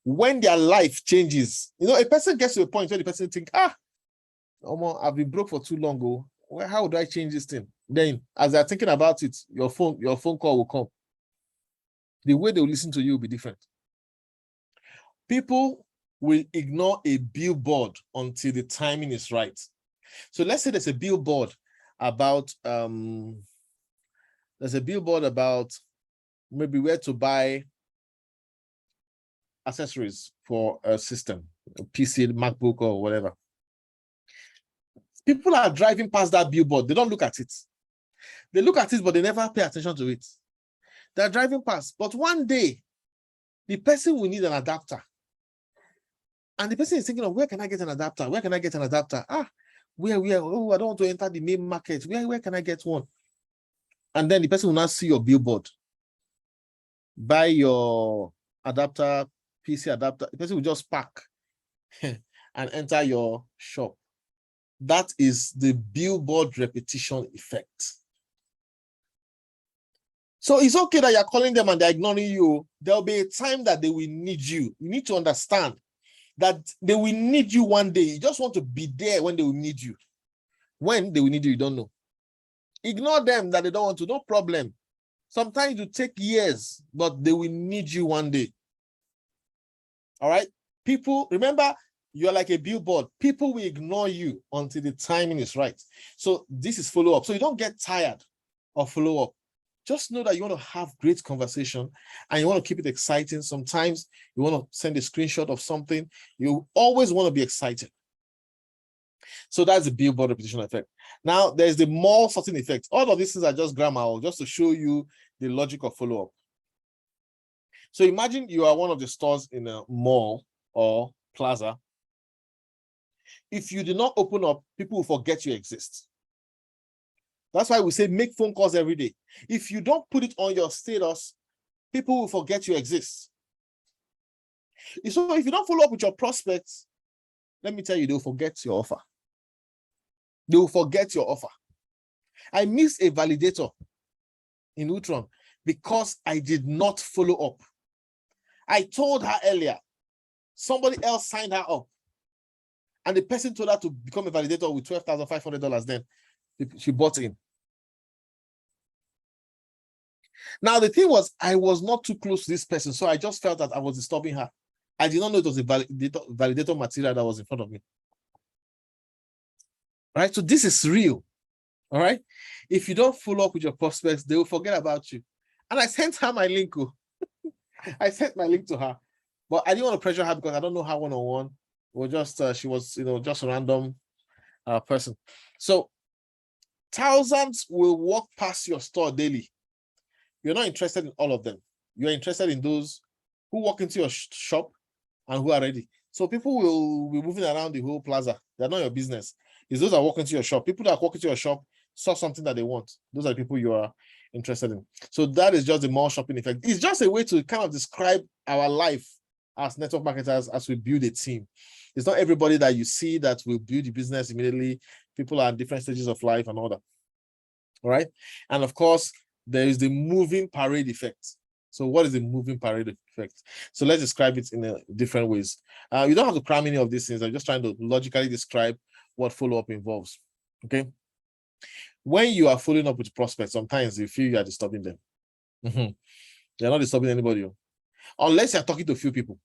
When their life changes, a person gets to a point where the person thinks, I've been broke for too long ago. Well, how would I change this thing? Then, as they're thinking about it, your phone call will come. The way they will listen to you will be different. People will ignore a billboard until the timing is right. So let's say there's a billboard about maybe where to buy accessories for a system, a PC, MacBook, or whatever. People are driving past that billboard. They don't look at it. They look at it, but they never pay attention to it. They're driving past. But one day, the person will need an adapter. And the person is thinking of, where can I get an adapter? Where can I get an adapter? Where? Oh, I don't want to enter the main market. Where can I get one? And then the person will not see your billboard. Buy your adapter, PC adapter. The person will just park and enter your shop. That is the billboard repetition effect. So it's okay that you're calling them and they're ignoring you. There'll be a time that they will need you. You need to understand that they will need you one day. You just want to be there when they will need you. When they will need you, you don't know. Ignore them that they don't want to, no problem. Sometimes it will take years, but they will need you one day. All right? People, remember, you're like a billboard. People will ignore you until the timing is right. So this is follow-up. So you don't get tired of follow-up. Just know that you want to have great conversation and you want to keep it exciting. Sometimes you want to send a screenshot of something. You always want to be excited. So that's the billboard repetition effect. Now there's the mall sorting effect. All of these things are just grammar, just to show you the logic of follow-up. So imagine you are one of the stores in a mall or plaza. If you do not open up, people will forget you exist. That's why we say make phone calls every day. If you don't put it on your status, people will forget you exist. So if you don't follow up with your prospects, let me tell you, they'll forget your offer. They will forget your offer. I missed a validator in Utron because I did not follow up. I told her earlier, somebody else signed her up, and the person told her to become a validator with $12,500. Then she bought in. Now, the thing was, I was not too close to this person, so I just felt that I was disturbing her. I did not know it was a validator material that was in front of me. All right, so this is real. All right, if you don't follow up with your prospects, they will forget about you. And I sent her my link. I sent my link to her, but I didn't want to pressure her because I don't know her one-on-one. Or just she was, just a random person. So thousands will walk past your store daily. You're not interested in all of them. You're interested in those who walk into your shop and who are ready. So people will be moving around the whole plaza. They're not your business. It's those that walk into your shop. People that walk into your shop saw something that they want. Those are the people you are interested in. So that is just the mall shopping effect. It's just a way to kind of describe our life as network marketers as we build a team. It's not everybody that you see that will build the business immediately. People are at different stages of life and all that. All right. And of course, there is the moving parade effect. So what is the moving parade effect? So let's describe it in different ways. You don't have to cram any of these things. I'm just trying to logically describe what follow-up involves. Okay. When you are following up with prospects, sometimes you feel you are disturbing them. You're not disturbing anybody. Unless you're talking to a few people.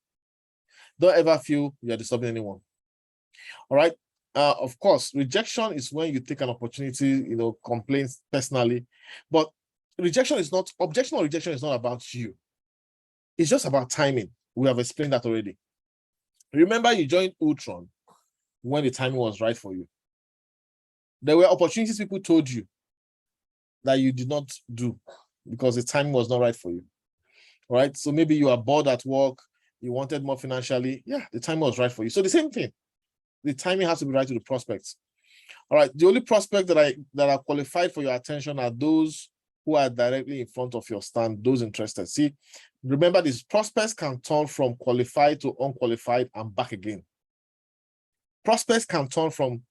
Don't ever feel you're disturbing anyone. All right. Of course, rejection is when you take an opportunity, complain personally. But objection or rejection is not about you. It's just about timing. We have explained that already. Remember, you joined Ultron when the timing was right for you. There were opportunities people told you that you did not do because the timing was not right for you. All right. So maybe you are bored at work, you wanted more financially. Yeah, the timing was right for you. So the same thing. The timing has to be right to the prospects. All right. The only prospect that are qualified for your attention are those who are directly in front of your stand, those interested. See, remember, these prospects can turn from qualified to unqualified and back again. Prospects can turn from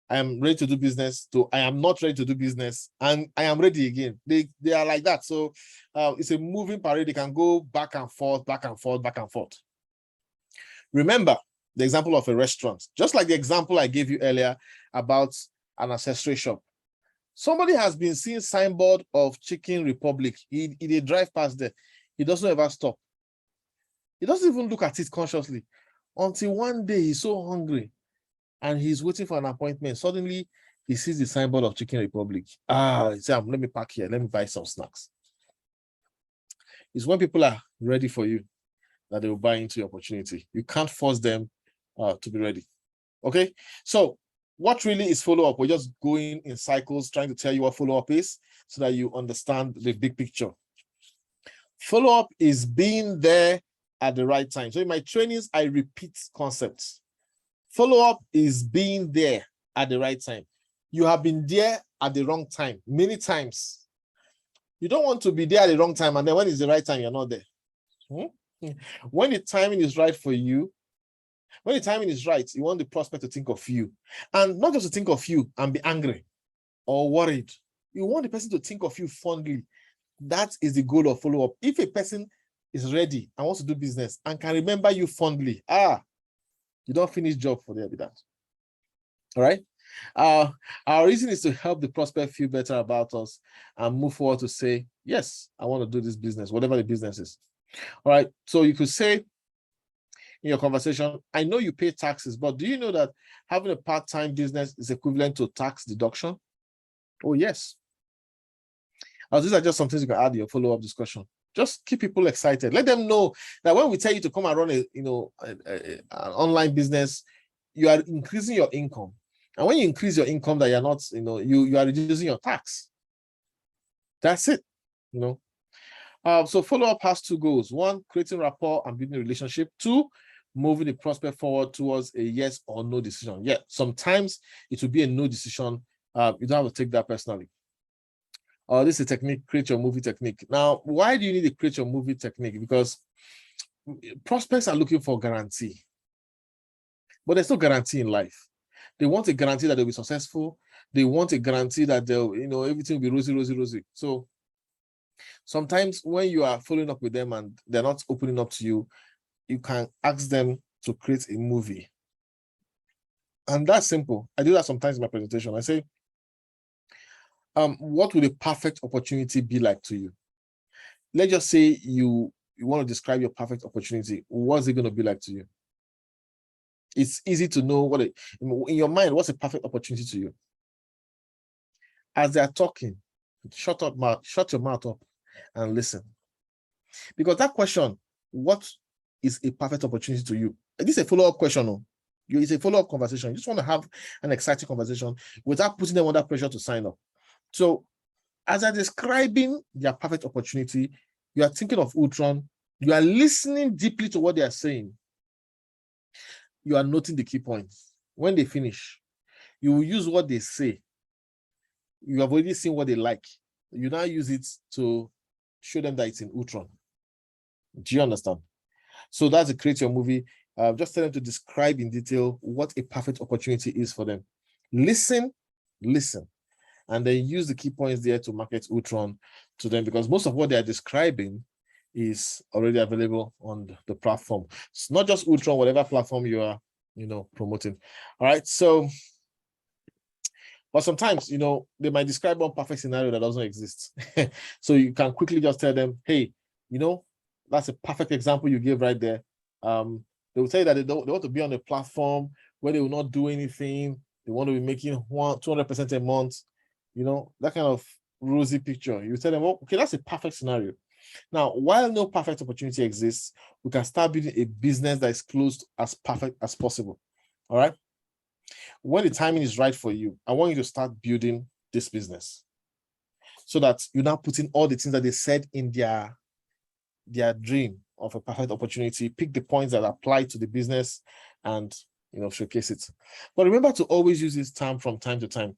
I am ready to do business to I am not ready to do business and I am ready again. They are like that. So it's a moving parade. They can go back and forth, back and forth, back and forth. Remember the example of a restaurant, just like the example I gave you earlier about an accessory shop. Somebody has been seeing signboard of Chicken Republic. He drive past there. He doesn't ever stop. He doesn't even look at it consciously until one day he's so hungry and he's waiting for an appointment. Suddenly he sees the signboard of Chicken Republic. He says, let me park here. Let me buy some snacks. It's when people are ready for you that they will buy into your opportunity. You can't force them to be ready. Okay. So what really is follow-up? We're just going in cycles, trying to tell you what follow-up is so that you understand the big picture. Follow-up is being there at the right time. So in my trainings, I repeat concepts. Follow-up is being there at the right time. You have been there at the wrong time many times. You don't want to be there at the wrong time, and then when it's the right time, you're not there. When the timing is right for you, when the timing is right, you want the prospect to think of you. And not just to think of you and be angry or worried. You want the person to think of you fondly. That is the goal of follow-up. If a person is ready and wants to do business and can remember you fondly, you don't finish job for them with that. All right. Our reason is to help the prospect feel better about us and move forward to say, yes, I want to do this business, whatever the business is. All right. So you could say in your conversation, I know you pay taxes, but do you know that having a part-time business is equivalent to tax deduction? Oh, yes. These are just some things you can add in your follow-up discussion. Just keep people excited. Let them know that when we tell you to come and run an online business, you are increasing your income. And when you increase your income, that you're not, you are reducing your tax. That's it, So follow-up has two goals. One, creating rapport and building a relationship. Two, moving the prospect forward towards a yes or no decision. Yeah, sometimes it will be a no decision. You don't have to take that personally. This is a technique, create your movie technique. Now, why do you need to create your movie technique? Because prospects are looking for guarantee. But there's no guarantee in life. They want a guarantee that they'll be successful. They want a guarantee that they'll, everything will be rosy, rosy, rosy. So sometimes when you are following up with them and they're not opening up to you, you can ask them to create a movie. And that's simple. I do that sometimes in my presentation. I say, what would a perfect opportunity be like to you? Let's just say you want to describe your perfect opportunity. What's it going to be like to you? It's easy to know in your mind, what's a perfect opportunity to you? As they're talking, shut your mouth up and listen. Because that question, what is a perfect opportunity to you? This is a follow-up question. It's a follow-up conversation. You just want to have an exciting conversation without putting them under pressure to sign up. So as they're describing their perfect opportunity, you are thinking of Ultron, you are listening deeply to what they are saying. You are noting the key points. When they finish, you will use what they say. You have already seen what they like. You now use it to show them that it's in Ultron. Do you understand? So that's a create your movie. Just tell them to describe in detail what a perfect opportunity is for them. Listen, and then use the key points there to market Ultron to them, because most of what they are describing is already available on the platform. It's not just Ultron, whatever platform you are, promoting. All right. So, but sometimes, they might describe one perfect scenario that doesn't exist. So you can quickly just tell them, hey, that's a perfect example you gave right there. They will tell you that they want to be on a platform where they will not do anything. They want to be making 200% a month, that kind of rosy picture. You tell them, oh, okay, that's a perfect scenario. Now, while no perfect opportunity exists, we can start building a business that is close as perfect as possible. All right. When the timing is right for you, I want you to start building this business so that you're now putting all the things that they said in their dream of a perfect opportunity, pick the points that apply to the business and, showcase it. But remember to always use this term from time to time.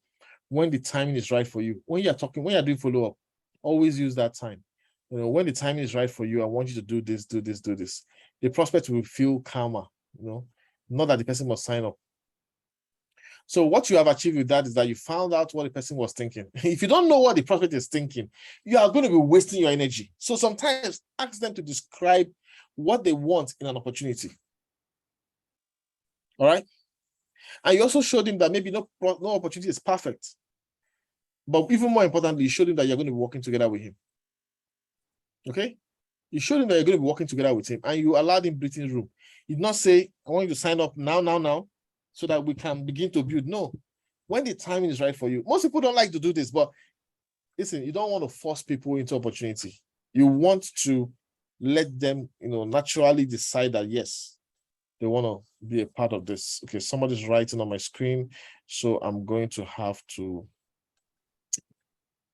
When the timing is right for you, when you're doing follow-up, always use that time. When the timing is right for you, I want you to do this, do this, do this. The prospect will feel calmer, not that the person must sign up. So what you have achieved with that is that you found out what the person was thinking. If you don't know what the prospect is thinking, you are going to be wasting your energy. So sometimes ask them to describe what they want in an opportunity. All right. And you also showed him that maybe no opportunity is perfect. But even more importantly, you showed him that you're going to be working together with him. Okay? You showed him that you're going to be working together with him, and you allowed him breathing room. You did not say, I want you to sign up now, so that we can begin to build. No. When the timing is right for you. Most people don't like to do this, but listen, you don't want to force people into opportunity. You want to let them, naturally decide that, yes, they want to be a part of this. Okay, somebody's writing on my screen, so I'm going to have to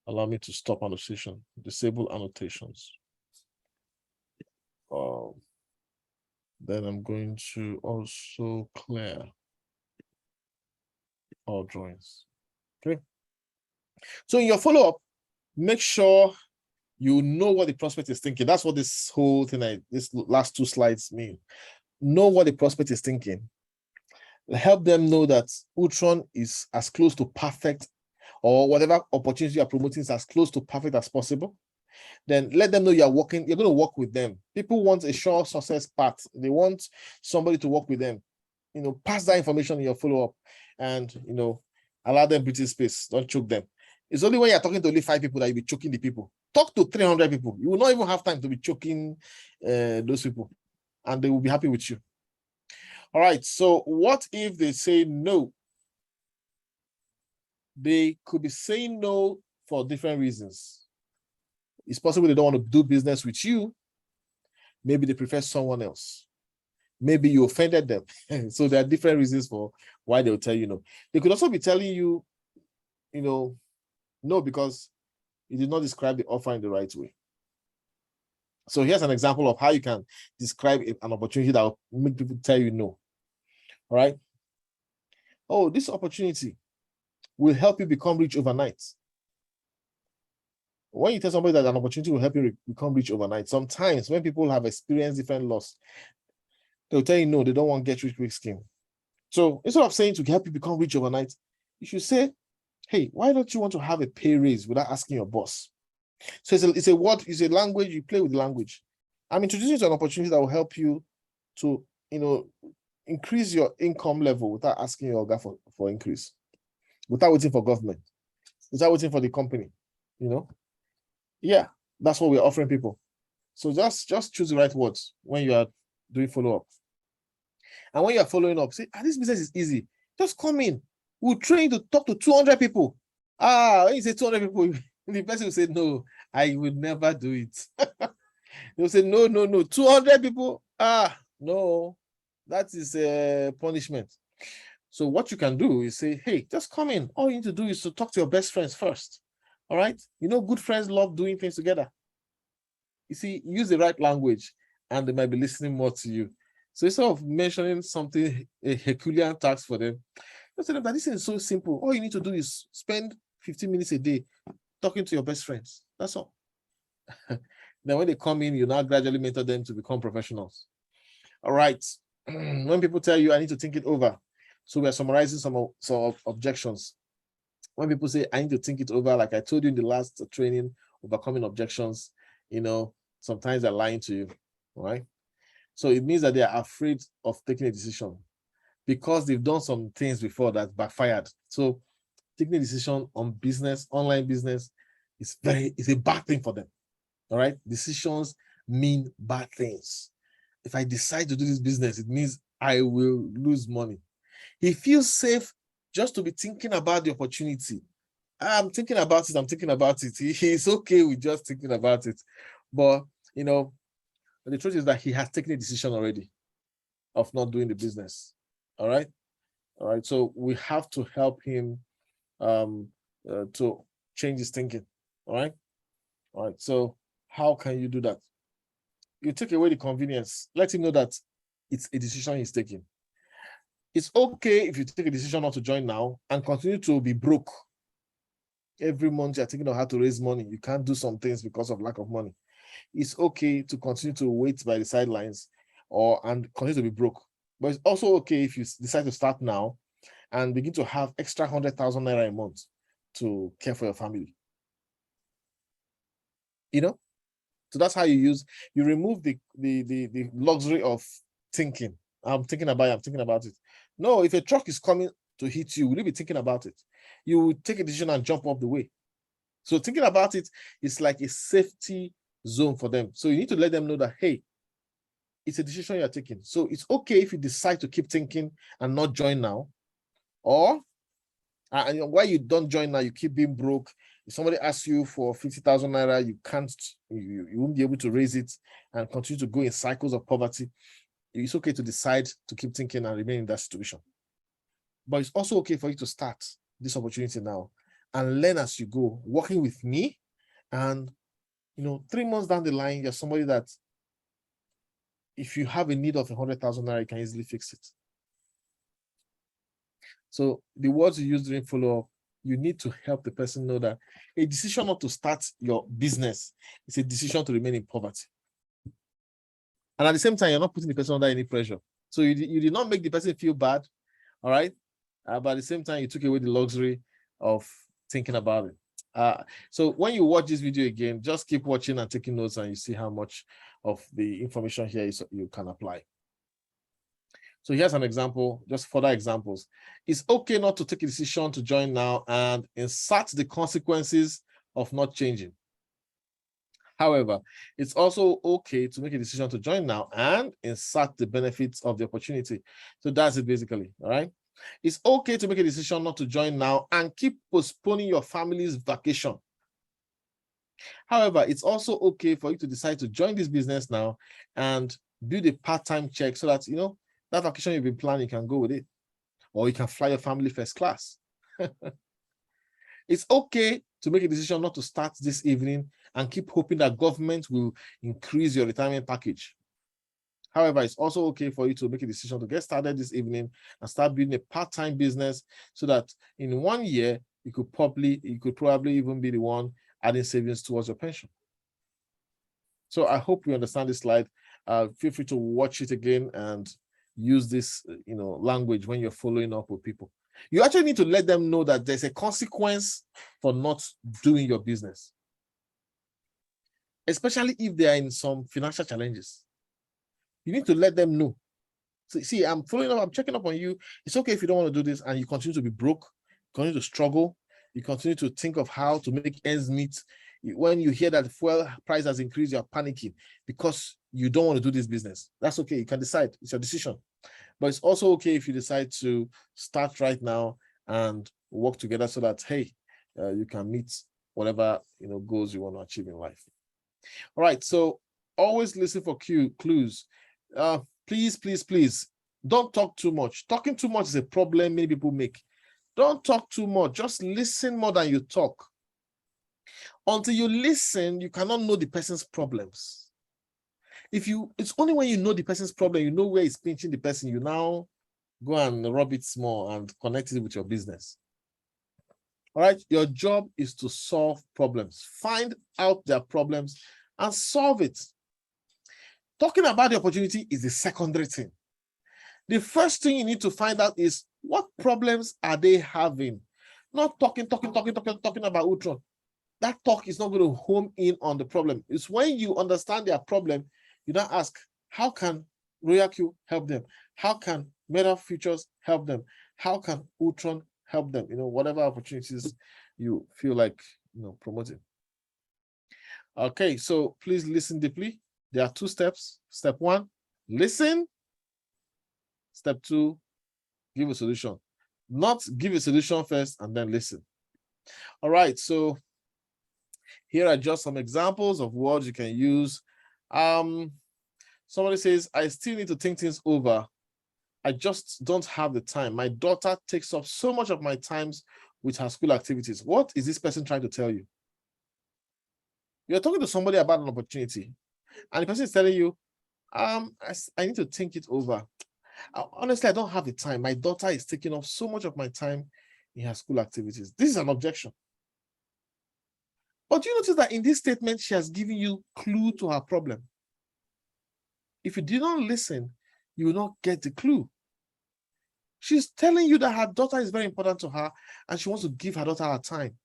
allow me to stop annotation, disable annotations. Then I'm going to also clear all drawings. Okay. So in your follow-up, make sure you know what the prospect is thinking. That's what this whole thing, this last two slides mean. Know what the prospect is thinking. Help them know that Ultron is as close to perfect, or whatever opportunity you are promoting is as close to perfect as possible. Then let them know you're going to work with them. People want a sure success path. They want somebody to work with them. Pass that information in your follow-up and, allow them breathing space. Don't choke them. It's only when you're talking to only 5 people that you'll be choking the people. Talk to 300 people. You will not even have time to be choking those people, and they will be happy with you. All right. So what if they say no? They could be saying no for different reasons. It's possible they don't want to do business with you. Maybe they prefer someone else. Maybe you offended them. So there are different reasons for why they'll tell you no. They could also be telling you, no, because you did not describe the offer in the right way. So here's an example of how you can describe an opportunity that will make people tell you no. All right. Oh, this opportunity will help you become rich overnight. When you tell somebody that an opportunity will help you become rich overnight, sometimes when people have experienced different loss, they'll tell you no, they don't want get rich quick scheme. So instead of saying to help you become rich overnight, you should say, hey, why don't you want to have a pay raise without asking your boss? So it's a word, it's a language, you play with the language. I'm introducing you to an opportunity that will help you to, increase your income level without asking your guy for increase, without waiting for government, without waiting for the company, Yeah, that's what we're offering people. So just choose the right words when you are doing follow-up. And when you are following up, say, this business is easy. Just come in. We'll train you to talk to 200 people. When you say 200 people, the person will say, no, I will never do it. They'll say, no, 200 people. No, that is a punishment. So what you can do is say, hey, just come in. All you need to do is to talk to your best friends first. All right? Good friends love doing things together. You see, use the right language and they might be listening more to you. So instead of mentioning something, a Herculean task for them, just tell them that this is so simple. All you need to do is spend 15 minutes a day talking to your best friends. That's all. Then when they come in, you now gradually mentor them to become professionals. All right. When people tell you, I need to think it over. So we're summarizing some objections. When people say, I need to think it over, like I told you in the last training, overcoming objections, sometimes they're lying to you, all right? So it means that they are afraid of taking a decision because they've done some things before that backfired. So taking a decision on business, online business, is a bad thing for them, all right? Decisions mean bad things. If I decide to do this business, it means I will lose money. He feels safe just to be thinking about the opportunity. I'm thinking about it. He's okay with just thinking about it. But, the truth is that he has taken a decision already of not doing the business. All right. So we have to help him to change his thinking. All right. So how can you do that? You take away the convenience. Let him know that it's a decision he's taking. It's okay if you take a decision not to join now and continue to be broke. Every month you're thinking of how to raise money. You can't do some things because of lack of money. It's okay to continue to wait by the sidelines and continue to be broke. But it's also okay if you decide to start now and begin to have extra 100,000 naira a month to care for your family. So that's how you remove the luxury of thinking. I'm thinking about it. No, if a truck is coming to hit you, will you be thinking about it? You will take a decision and jump off the way. So thinking about it is like a safety zone for them. So you need to let them know that, hey, it's a decision you're taking. So it's okay if you decide to keep thinking and not join now. Or why you don't join now, you keep being broke. If somebody asks you for 50,000 naira, you won't be able to raise it and continue to go in cycles of poverty. It's okay to decide to keep thinking and remain in that situation. But it's also okay for you to start this opportunity now and learn as you go, working with me. And 3 months down the line, you're somebody that if you have a need of 100,000 naira, you can easily fix it. So the words you use during follow-up, you need to help the person know that a decision not to start your business is a decision to remain in poverty. And at the same time, you're not putting the person under any pressure. So you did not make the person feel bad, all right? But at the same time, you took away the luxury of thinking about it. So when you watch this video again, just keep watching and taking notes, and you see how much of the information here you can apply. So here's an example, just further examples. It's okay not to take a decision to join now and insert the consequences of not changing. However, it's also okay to make a decision to join now and insert the benefits of the opportunity. So that's it basically, all right? It's okay to make a decision not to join now and keep postponing your family's vacation. However, it's also okay for you to decide to join this business now and Build a part-time check so that, that vacation you've been planning, you can go with it. Or you can fly your family first class. It's okay to make a decision not to start this evening and keep hoping that government will increase your retirement package. However, it's also okay for you to make a decision to get started this evening and start building a part-time business so that in 1 year, you could probably even be the one adding savings towards your pension. So I hope you understand this slide. Feel free to watch it again and use this, language when you're following up with people. You actually need to let them know that there's a consequence for not doing your business, especially if they are in some financial challenges. You need to let them know. So, see, I'm following up, I'm checking up on you. It's okay if you don't want to do this and you continue to be broke, continue to struggle, you continue to think of how to make ends meet. When you hear that the fuel price has increased, you're panicking because you don't want to do this business. That's okay. You can decide. It's your decision. But it's also okay if you decide to start right now and work together so that, hey, you can meet whatever goals you want to achieve in life. All right. So always listen for clues. Please, don't talk too much. Talking too much is a problem many people make. Don't talk too much. Just listen more than you talk. Until you listen, you cannot know the person's problems. It's only when you know the person's problem, you know where it's pinching the person, you now go and rub it small and connect it with your business. All right, your job is to solve problems. Find out their problems and solve it. Talking about the opportunity is the secondary thing. The first thing you need to find out is what problems are they having? Not talking about Ultron. That talk is not going to home in on the problem. It's when you understand their problem, you now ask, how can Royal Q help them? How can Meta Futures help them? How can Ultron help them? Whatever opportunities you feel like promoting. Okay, so please listen deeply. There are 2 steps. Step 1, listen. Step 2, give a solution. Not give a solution first and then listen. All right, so here are just some examples of words you can use. Somebody says, I still need to think things over. I just don't have the time. My daughter takes up so much of my times with her school activities. What is this person trying to tell you? You're talking to somebody about an opportunity, and the person is telling you, I need to think it over. Honestly, I don't have the time. My daughter is taking up so much of my time in her school activities. This is an objection. But you notice that in this statement, she has given you clue to her problem. If you do not listen, you will not get the clue. She's telling you that her daughter is very important to her and she wants to give her daughter her time.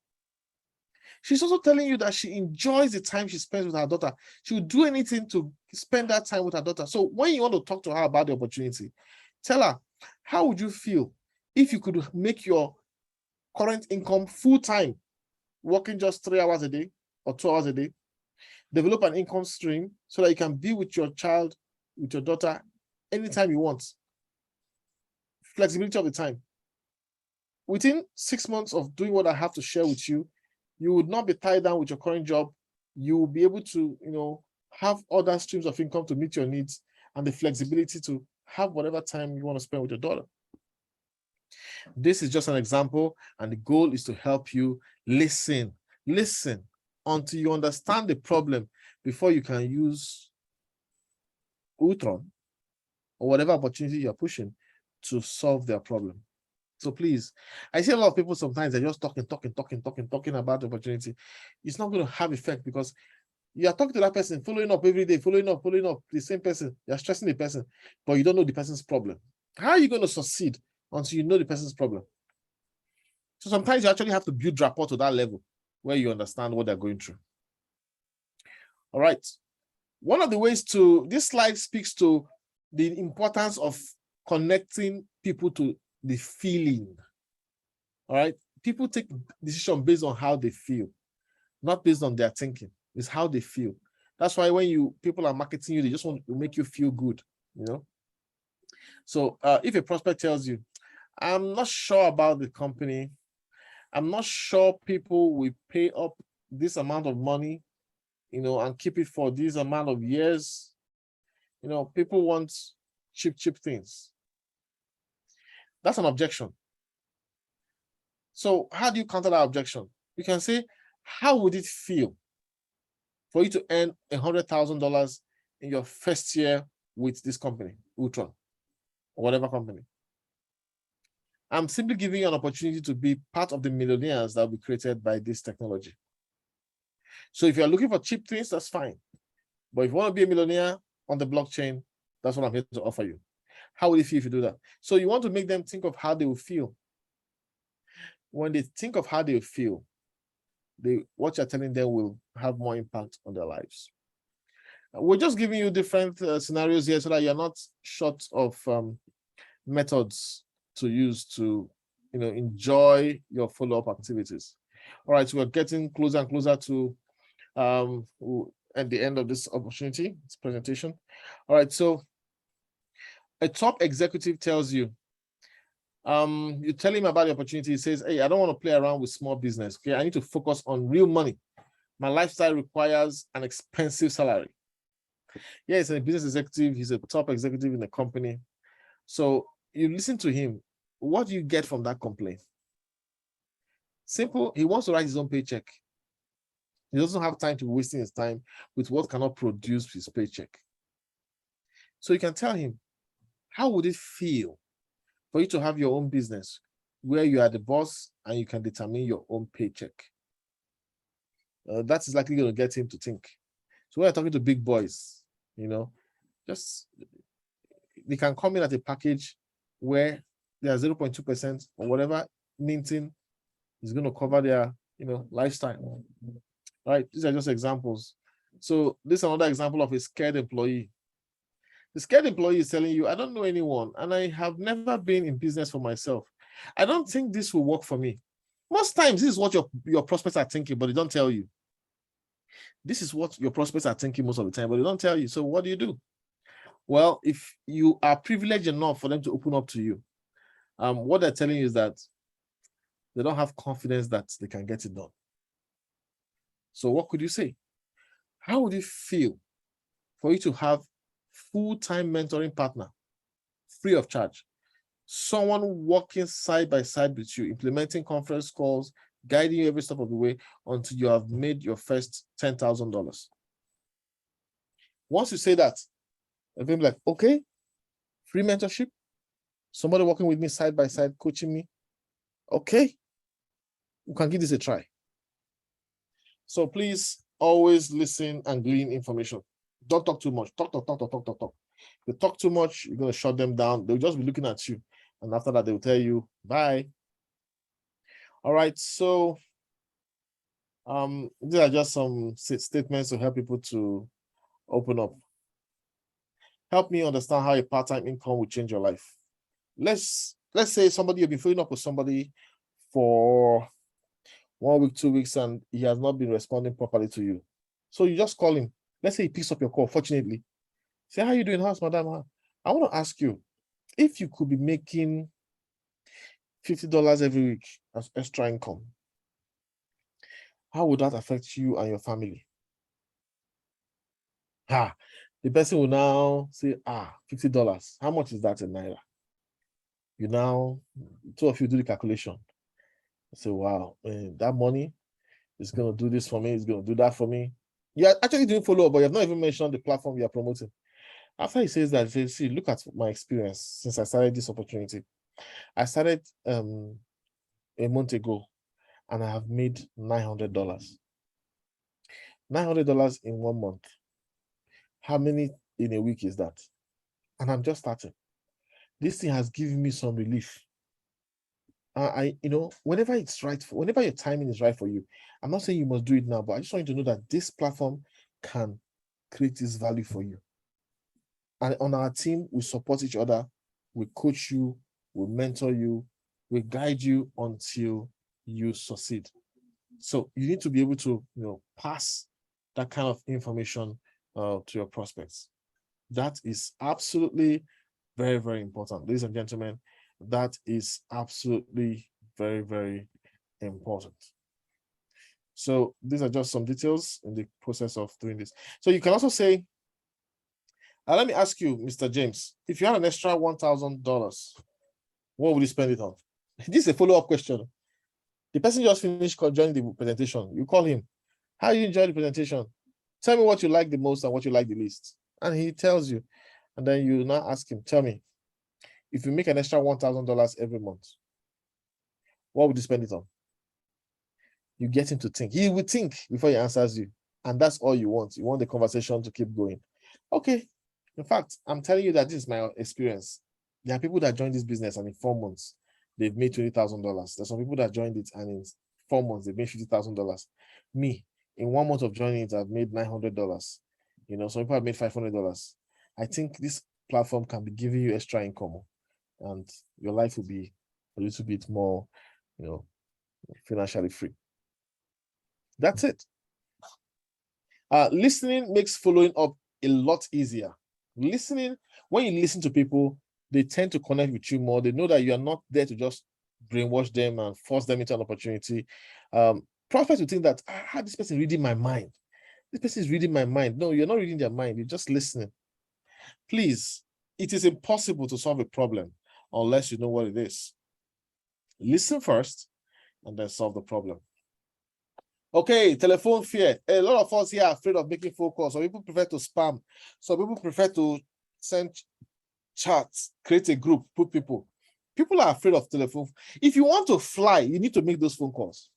She's also telling you that she enjoys the time she spends with her daughter. She will do anything to spend that time with her daughter. So when you want to talk to her about the opportunity, tell her, how would you feel if you could make your current income full-time, working just 3 hours a day or 2 hours a day, develop an income stream so that you can be with your child, with your daughter, anytime you want. Flexibility of the time. Within 6 months of doing what I have to share with you, you would not be tied down with your current job. You will be able to, have other streams of income to meet your needs and the flexibility to have whatever time you want to spend with your daughter. This is just an example, and the goal is to help you listen until you understand the problem before you can use Ultron or whatever opportunity you're pushing to solve their problem. So please, I see a lot of people sometimes they're just talking about the opportunity. It's not going to have effect because you are talking to that person, following up every day, following up, the same person. You're stressing the person, but you don't know the person's problem. How are you going to succeed until you know the person's problem? So sometimes you actually have to build rapport to that level where you understand what they're going through. All right. One of the ways this slide speaks to the importance of connecting people to the feeling. All right. People take decisions based on how they feel, not based on their thinking. It's how they feel. That's why when people are marketing you, they just want to make you feel good, So if a prospect tells you, I'm not sure about the company, I'm not sure people will pay up this amount of money, and keep it for this amount of years, People want cheap things. That's an objection. So how do you counter that objection? You can say, how would it feel for you to earn $100,000 in your first year with this company, Ultron, or whatever company? I'm simply giving you an opportunity to be part of the millionaires that will be created by this technology. So if you're looking for cheap things, that's fine. But if you want to be a millionaire on the blockchain, that's what I'm here to offer you. How will it feel if you do that? So you want to make them think of how they will feel. When they think of how they feel, what you're telling them will have more impact on their lives. We're just giving you different scenarios here so that you're not short of methods to use to enjoy your follow-up activities. All right, so we're getting closer and closer to at the end of this opportunity, this presentation. All right, so a top executive tells you, you tell him about the opportunity. He says, hey, I don't want to play around with small business. Okay, I need to focus on real money. My lifestyle requires an expensive salary. Yeah, he's a business executive. He's a top executive in the company. So you listen to him. What do you get from that complaint? Simple. He wants to write his own paycheck. He doesn't have time to be wasting his time with what cannot produce his paycheck. So you can tell him, how would it feel for you to have your own business where you are the boss and you can determine your own paycheck? That is likely going to get him to think. So when you're talking to big boys, just they can come in at a package where they are 0.2% or whatever minting is going to cover their lifestyle. Right? These are just examples. So this is another example of a scared employee. The scared employee is telling you, I don't know anyone and I have never been in business for myself. I don't think this will work for me. Most times, this is what your prospects are thinking, but they don't tell you. This is what your prospects are thinking most of the time, but they don't tell you. So what do? Well, if you are privileged enough for them to open up to you, what they're telling you is that they don't have confidence that they can get it done. So what could you say? How would it feel for you to have full-time mentoring partner, free of charge? Someone working side by side with you, implementing conference calls, guiding you every step of the way until you have made your first $10,000. Once you say that, they'll be like, okay, free mentorship, somebody working with me side by side, coaching me. Okay, we can give this a try. So please always listen and glean information. Don't talk too much. Talk. If you talk too much, you're going to shut them down. They'll just be looking at you. And after that, they'll tell you, bye. All right. So these are just some statements to help people to open up. Help me understand how a part-time income will change your life. Let's say you've been following up with somebody for 1 week, 2 weeks, and he has not been responding properly to you. So you just call him. Let's say he picks up your call, fortunately. Say, how are you doing? How's madam? I want to ask you, if you could be making $50 every week as extra income, how would that affect you and your family? The person will now say, $50. How much is that in Naira? Two of you do the calculation. Say, wow, that money is going to do this for me. It's going to do that for me. You're actually doing follow-up, but you have not even mentioned the platform you are promoting. After he says that, he says, see, look at my experience since I started this opportunity. I started a month ago, and I have made $900. $900 in 1 month. How many in a week is that? And I'm just starting. This thing has given me some relief. Whenever it's right, whenever your timing is right for you, I'm not saying you must do it now, but I just want you to know that this platform can create this value for you. And on our team, we support each other, we coach you, we mentor you, we guide you until you succeed. So you need to be able to, pass that kind of information to your prospects. That is absolutely very, very important. Ladies and gentlemen, that is absolutely very, very important. So these are just some details in the process of doing this. So you can also say, Let me ask you, Mr. James, if you had an extra $1,000, what would you spend it on? This is a follow-up question. The person just finished joining the presentation. You call him. How you enjoy the presentation? Tell me what you like the most and what you like the least. And he tells you. And then you now ask him, tell me, if you make an extra $1,000 every month, what would you spend it on? You get him to think. He will think before he answers you. And that's all you want. You want the conversation to keep going. Okay. In fact, I'm telling you that this is my experience. There are people that join this business and in 4 months, they've made $20,000. There's some people that joined it and in 4 months, they've made $50,000. Me, in 1 month of joining it, I've made $900. You know, some people have made $500. I think this platform can be giving you extra income and your life will be a little bit more, you know, financially free. That's it. Listening makes following up a lot easier. Listening, when you listen to people, they tend to connect with you more. They know that you are not there to just brainwash them and force them into an opportunity. Prospects will think that, this person reading my mind. This person is reading my mind. No, you're not reading their mind. You're just listening. Please, it is impossible to solve a problem unless you know what it is. Listen first and then solve the problem. Okay, telephone fear. A lot of us here are afraid of making phone calls. Some people prefer to spam. Some people prefer to send chats, create a group, put people. People are afraid of telephone. If you want to fly, you need to make those phone calls.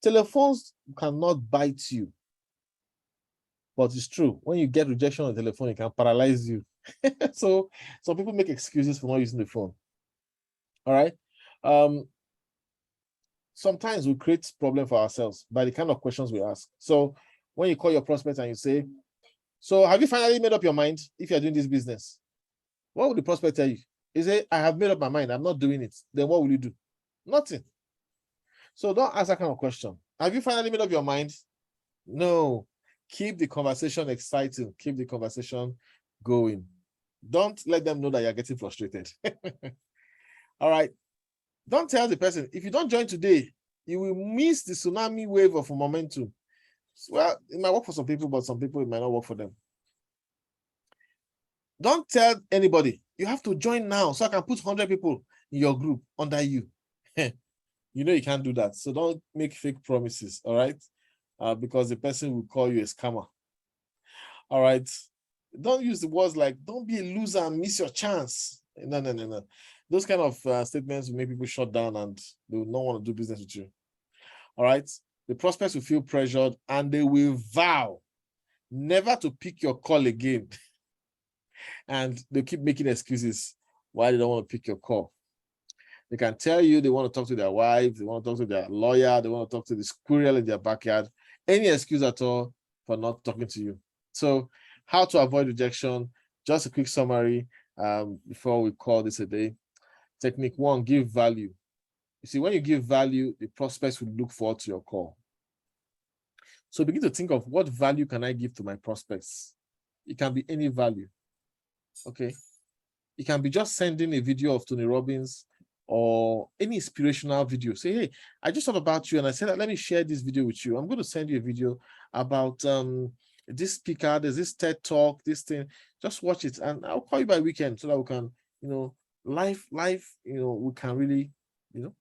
Telephones cannot bite you. But it's true. When you get rejection on the telephone, it can paralyze you. So some people make excuses for not using the phone. All right. Sometimes we create problem for ourselves by the kind of questions we ask. So when you call your prospect and you say, so have you finally made up your mind if you're doing this business? What would the prospect tell you? He say, I have made up my mind. I'm not doing it. Then what will you do? Nothing. So don't ask that kind of question. Have you finally made up your mind? No. Keep the conversation exciting. Keep the conversation going. Don't let them know that you're getting frustrated. All right. Don't tell the person, if you don't join today, you will miss the tsunami wave of momentum. Well, it might work for some people, but some people, it might not work for them. Don't tell anybody, you have to join now so I can put 100 people in your group under you. You know you can't do that. So don't make fake promises, all right? Because the person will call you a scammer. All right? Don't use the words like, don't be a loser and miss your chance. No. Those kind of statements will make people shut down and they will not want to do business with you. All right? The prospects will feel pressured and they will vow never to pick your call again. And they keep making excuses why they don't want to pick your call. They can tell you they want to talk to their wife, they want to talk to their lawyer, they want to talk to the squirrel in their backyard, any excuse at all for not talking to you. So how to avoid rejection, just a quick summary before we call this a day. Technique 1, give value. You see, when you give value, the prospects will look forward to your call. So begin to think of what value can I give to my prospects? It can be any value. Okay. It can be just sending a video of Tony Robbins or any inspirational video. Say, hey, I just thought about you and I said, let me share this video with you. I'm going to send you a video about this speaker, there's this TED talk, this thing. Just watch it and I'll call you by weekend so that we can, live, we can really, you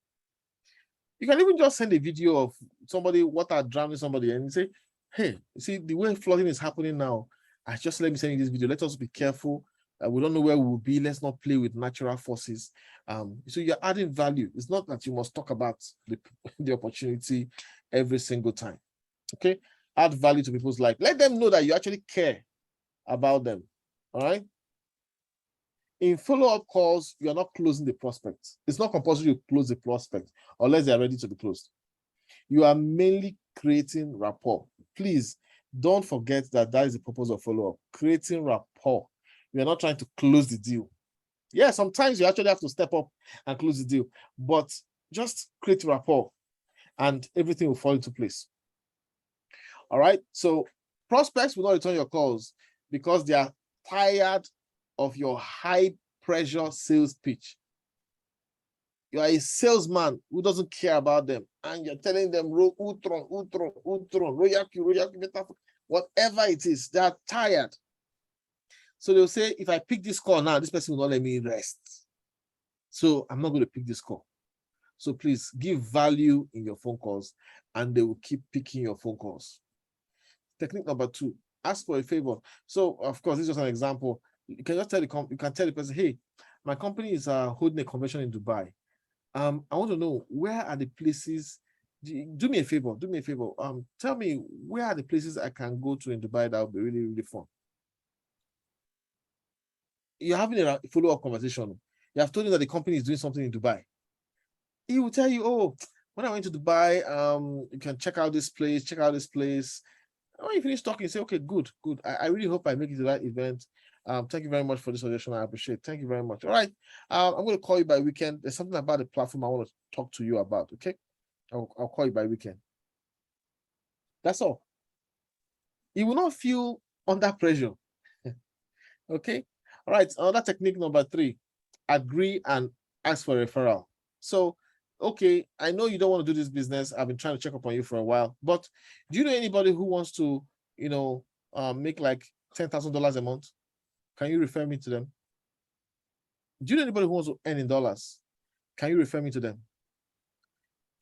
can even just send a video of somebody, water drowning somebody and say, hey, you see the way flooding is happening now. Let me send you this video. Let us be careful. We don't know where we will be. Let's not play with natural forces. So you're adding value. It's not that you must talk about the opportunity every single time. Okay? Add value to people's life. Let them know that you actually care about them. All right? In follow-up calls, you are not closing the prospect. It's not compulsory to close the prospect unless they are ready to be closed. You are mainly creating rapport. Please don't forget that is the purpose of follow-up. Creating rapport. We are not trying to close the deal. Yeah, sometimes you actually have to step up and close the deal, but just create rapport and everything will fall into place. All right. So prospects will not return your calls because they are tired of your high pressure sales pitch. You are a salesman who doesn't care about them and you're telling them Utron, whatever it is, they are tired. So they'll say, if I pick this call now, this person will not let me rest. So I'm not going to pick this call. So please give value in your phone calls, and they will keep picking your phone calls. Technique number 2, ask for a favor. So of course, this is just an example. You can just tell the person, hey, my company is holding a convention in Dubai. I want to know, where are the places? Do me a favor. Tell me, where are the places I can go to in Dubai that will be really, really fun? You're having a follow-up conversation. You have told him that the company is doing something in Dubai. He will tell you, oh, when I went to Dubai, you can check out this place. When you finish talking, you say, okay, good. I really hope I make it to that event. Thank you very much for this suggestion. I appreciate it. Thank you very much. All right. I'm going to call you by weekend. There's something about the platform I want to talk to you about. Okay. I'll call you by weekend. That's all. You will not feel under pressure. Okay. All right. Another technique number 3, agree and ask for referral. So, okay, I know you don't want to do this business. I've been trying to check up on you for a while, but do you know anybody who wants to, make like $10,000 a month? Can you refer me to them? Do you know anybody who wants to earn in dollars? Can you refer me to them?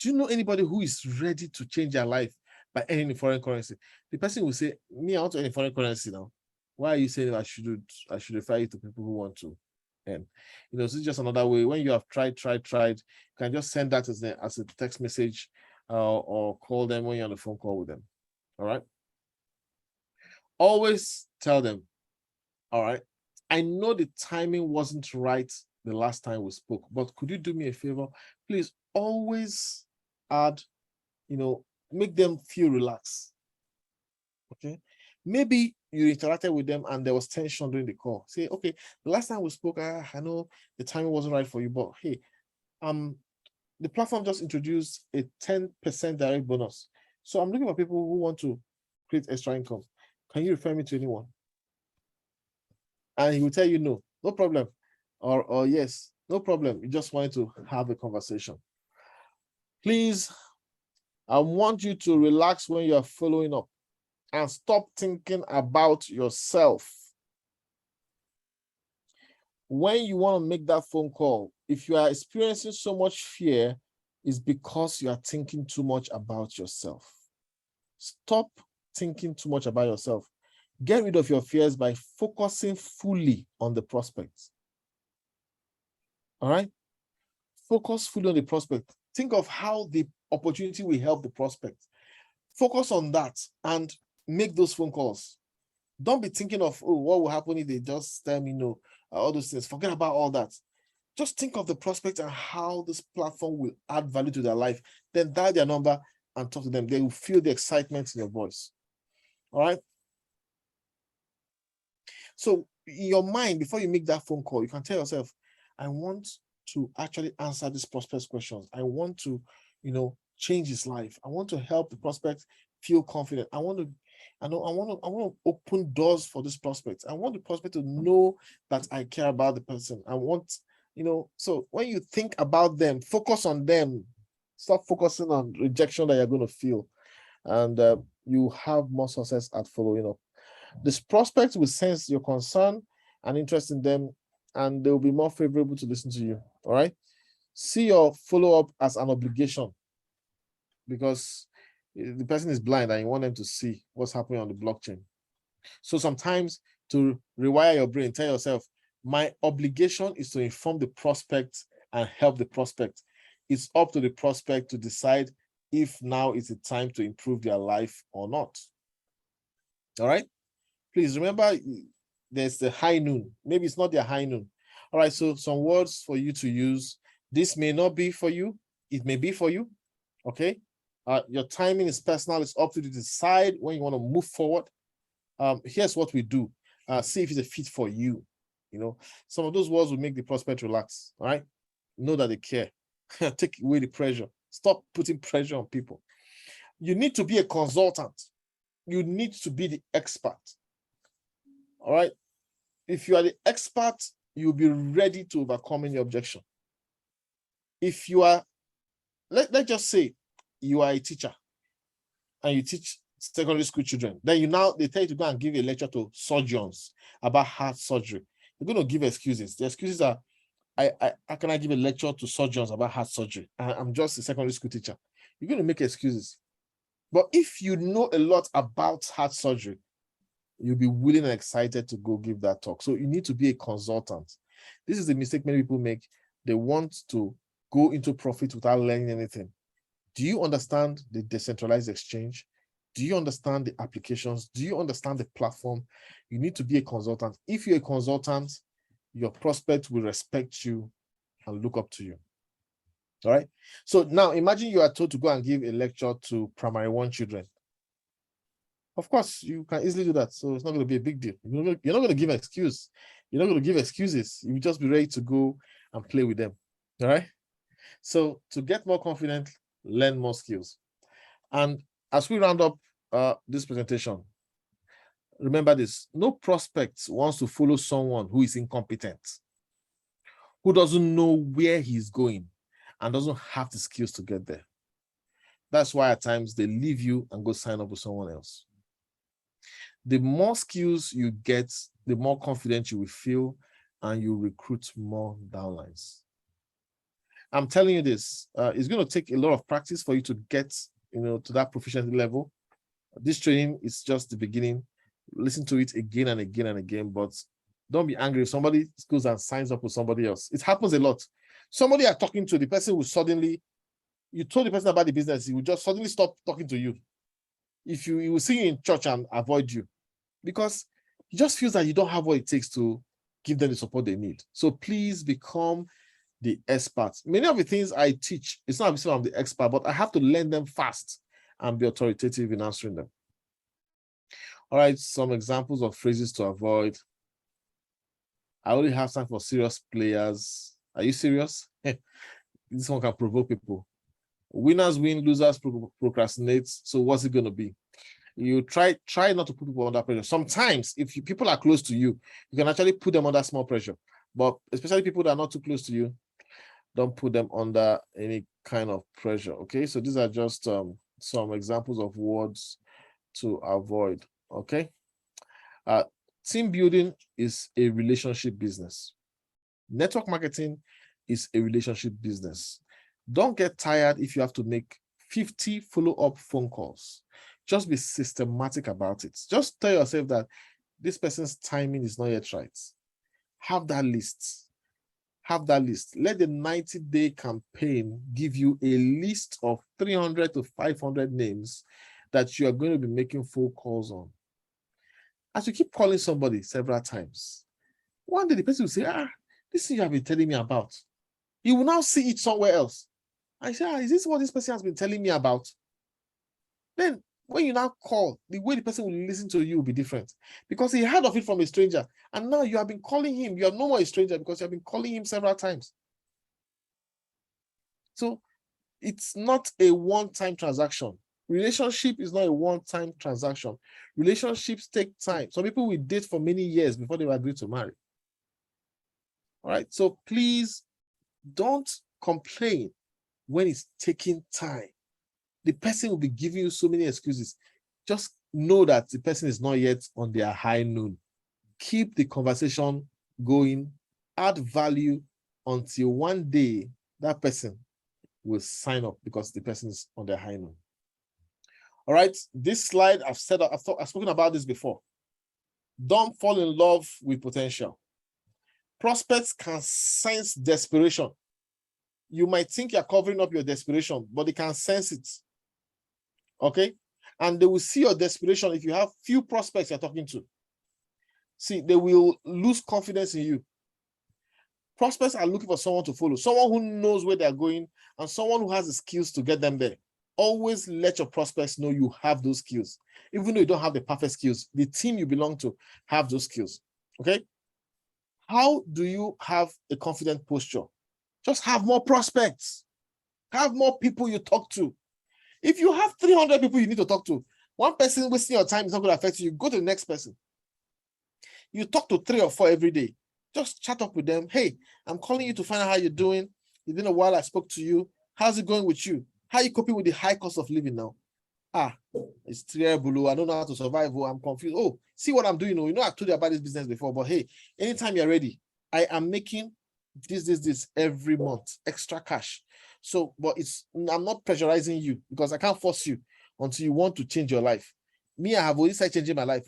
Do you know anybody who is ready to change their life by earning in foreign currency? The person will say, me, I want to earn in foreign currency now. Why are you saying I should refer you to people who want to? And this is just another way. When you have tried, you can just send that as a text message, or call them when you're on the phone call with them. All right. Always tell them, all right, I know the timing wasn't right the last time we spoke, but could you do me a favor? Please always add, make them feel relaxed. Okay. Maybe you interacted with them and there was tension during the call. Say, okay, the last time we spoke, I know the timing wasn't right for you, but hey, the platform just introduced a 10% direct bonus. So I'm looking for people who want to create extra income. Can you refer me to anyone? And he will tell you no problem, or yes, no problem. You just wanted to have a conversation. Please, I want you to relax when you are following up and stop thinking about yourself. When you want to make that phone call, if you are experiencing so much fear, it's because you are thinking too much about yourself. Stop thinking too much about yourself. Get rid of your fears by focusing fully on the prospect. All right? Focus fully on the prospect. Think of how the opportunity will help the prospect. Focus on that and make those phone calls. Don't be thinking of, oh, what will happen if they just tell me no, all those things. Forget about all that. Just think of the prospect and how this platform will add value to their life. Then dial their number and talk to them. They will feel the excitement in your voice. All right? So in your mind, before you make that phone call, you can tell yourself, I want to actually answer this prospect's questions. I want to, change his life. I want to help the prospect feel confident. I want to open doors for this prospect. I want the prospect to know that I care about the person. I want, so when you think about them, focus on them. Stop focusing on rejection that you're going to feel. And you have more success at following up. This prospect will sense your concern and interest in them, and they will be more favorable to listen to you. All right. See your follow-up as an obligation, because the person is blind and you want them to see what's happening on the blockchain. So sometimes, to rewire your brain, tell yourself, my obligation is to inform the prospect and help the prospect. It's up to the prospect to decide if now is the time to improve their life or not. All right. Please remember, there's the high noon. Maybe it's not their high noon. All right, so some words for you to use. This may not be for you. It may be for you, okay? Your timing is personal. It's up to you to decide when you want to move forward. Here's what we do. See if it's a fit for you. Some of those words will make the prospect relax, all right? Know that they care. Take away the pressure. Stop putting pressure on people. You need to be a consultant. You need to be the expert. All right. If you are the expert, you'll be ready to overcome any objection. If you are, let's just say you are a teacher and you teach secondary school children. Then they tell you to go and give a lecture to surgeons about heart surgery. You're going to give excuses. The excuses are, how can I give a lecture to surgeons about heart surgery? I'm just a secondary school teacher. You're going to make excuses. But if you know a lot about heart surgery, you'll be willing and excited to go give that talk. So you need to be a consultant. This is the mistake many people make. They want to go into profit without learning anything. Do you understand the decentralized exchange? Do you understand the applications? Do you understand the platform? You need to be a consultant. If you're a consultant, your prospect will respect you and look up to you. All right. So now imagine you are told to go and give a lecture to primary 1 children. Of course, you can easily do that. So it's not going to be a big deal. You're not going to give an excuse. You're not going to give excuses. You just be ready to go and play with them. All right. So to get more confident, learn more skills. And as we round up this presentation, remember this: no prospect wants to follow someone who is incompetent, who doesn't know where he's going and doesn't have the skills to get there. That's why at times they leave you and go sign up with someone else. The more skills you get, the more confident you will feel, and you recruit more downlines. I'm telling you this, it's going to take a lot of practice for you to get, to that proficiency level. This training is just the beginning. Listen to it again and again and again, but don't be angry if somebody goes and signs up with somebody else. It happens a lot. Somebody you're talking to, the person will suddenly, you told the person about the business, he will just suddenly stop talking to you. He will see you in church and avoid you because he just feels that you don't have what it takes to give them the support they need. So please become the expert. Many of the things I teach, it's not because I'm the expert, but I have to learn them fast and be authoritative in answering them. All right, some examples of phrases to avoid. I only have time for serious players. Are you serious? This one can provoke people. Winners win, losers procrastinate. So what's it going to be? You try not to put people under pressure. Sometimes, if people are close to you, you can actually put them under small pressure. But especially people that are not too close to you, don't put them under any kind of pressure. Okay, so these are just some examples of words to avoid. Okay, team building is a relationship business. Network marketing is a relationship business. Don't get tired if you have to make 50 follow-up phone calls. Just be systematic about it. Just tell yourself that this person's timing is not yet right. Have that list. Have that list. Let the 90-day campaign give you a list of 300 to 500 names that you are going to be making phone calls on. As you keep calling somebody several times, one day the person will say, this thing you have been telling me about. You will now see it somewhere else. I say, is this what this person has been telling me about? Then when you now call, the way the person will listen to you will be different because he heard of it from a stranger. And now you have been calling him. You are no more a stranger because you have been calling him several times. So it's not a one-time transaction. Relationship is not a one-time transaction. Relationships take time. Some people will date for many years before they will agree to marry. All right. So please don't complain when it's taking time. The person will be giving you so many excuses. Just know that the person is not yet on their high noon. Keep the conversation going, add value until one day that person will sign up because the person is on their high noon. All right, this slide I've spoken about this before. Don't fall in love with potential. Prospects can sense desperation. You might think you're covering up your desperation, but they can sense it. Okay? And they will see your desperation if you have few prospects you're talking to. See, they will lose confidence in you. Prospects are looking for someone to follow, someone who knows where they're going, and someone who has the skills to get them there. Always let your prospects know you have those skills. Even though you don't have the perfect skills, the team you belong to have those skills. Okay? How do you have a confident posture? Just have more prospects. Have more people you talk to. If you have 300 people you need to talk to, one person wasting your time is not going to affect you. Go to the next person. You talk to 3 or 4 every day. Just chat up with them. Hey, I'm calling you to find out how you're doing. It's been a while I spoke to you. How's it going with you? How are you coping with the high cost of living now? it's terrible. I don't know how to survive. I'm confused. Oh, see what I'm doing. I told you about this business before, but hey, anytime you're ready, I am making this every month, extra cash. So, but I'm not pressurizing you because I can't force you until you want to change your life. Me, I have already started changing my life,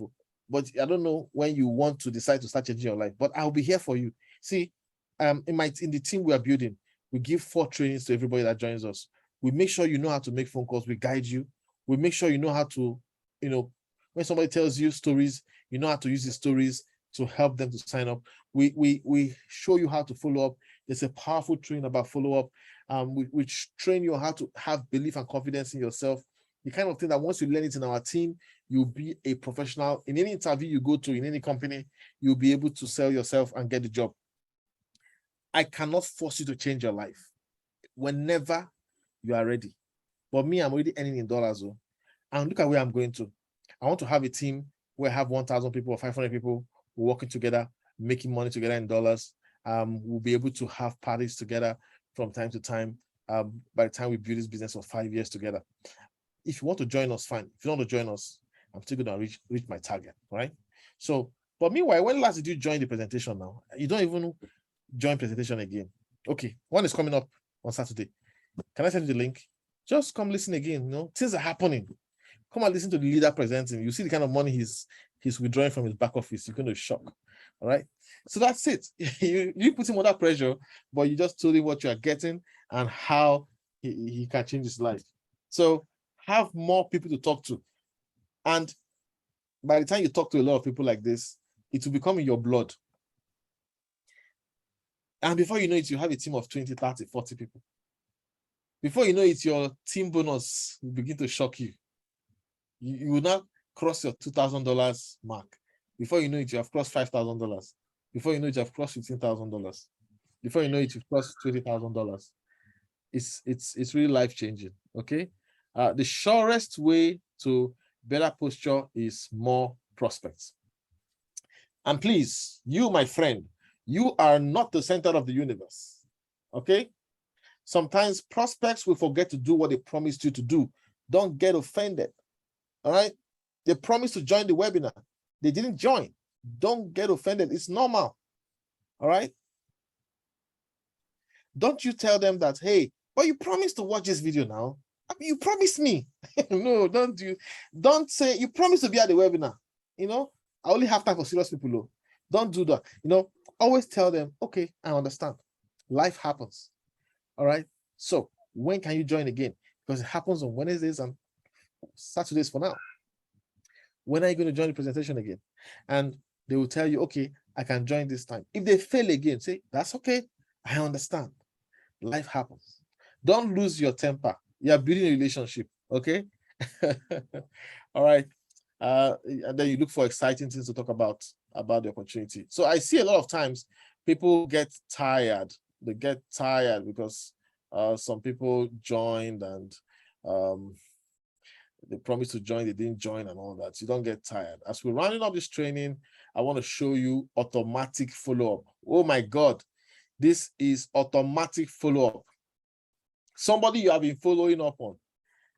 but I don't know when you want to decide to start changing your life, but I'll be here for you. See, in the team we are building, we give 4 trainings to everybody that joins us. We make sure you know how to make phone calls. We guide you. We make sure you know how to, when somebody tells you stories, you know how to use the stories to help them to sign up. We show you how to follow up. There's a powerful training about follow-up. We train you how to have belief and confidence in yourself. The kind of thing that once you learn it in our team, you'll be a professional. In any interview you go to, in any company, you'll be able to sell yourself and get the job. I cannot force you to change your life whenever you are ready. But me, I'm already earning in dollars. And look at where I'm going to. I want to have a team where I have 1,000 people or 500 people working together, making money together in dollars. We'll be able to have parties together from time to time. By the time we build this business for 5 years together. If you want to join us, fine. If you don't want to join us, I'm still going to reach my target, right? So, but meanwhile, when last did you join the presentation now? You don't even join presentation again. Okay, one is coming up on Saturday. Can I send you the link? Just come listen again. Things are happening. Come and listen to the leader presenting. You see the kind of money he's withdrawing from his back office. You're going to shock. All right. So that's it. you put him under pressure, but you just told him what you are getting and how he can change his life. So have more people to talk to. And by the time you talk to a lot of people like this, it will become in your blood. And before you know it, you have a team of 20, 30, 40 people. Before you know it, your team bonus will begin to shock you. You will now cross your $2,000 mark. Before you know it, you have crossed $5,000. Before you know it, you have crossed $15,000. Before you know it, you've crossed $20,000. It's really life-changing, okay? The surest way to better posture is more prospects. And please, you, my friend, you are not the center of the universe, okay? Sometimes prospects will forget to do what they promised you to do. Don't get offended, all right? They promised to join the webinar. They didn't join. Don't get offended. It's normal, all right? Don't you tell them that, hey, but you promised to watch this video now. You promised me. No, don't say, you promised to be at the webinar. I only have time for serious people. Don't do that. Always tell them, okay, I understand. Life happens. All right. So when can you join again? Because it happens on Wednesdays and Saturdays for now. When are you going to join the presentation again? And they will tell you, okay, I can join this time. If they fail again, say, that's okay. I understand. Life happens. Don't lose your temper. You're building a relationship. Okay. All right. And then you look for exciting things to talk about the opportunity. So I see a lot of times people get tired. They get tired because some people joined and they promised to join, they didn't join and all that. So you don't get tired. As we're rounding up this training, I want to show you automatic follow-up. Oh my God, this is automatic follow-up. Somebody you have been following up on,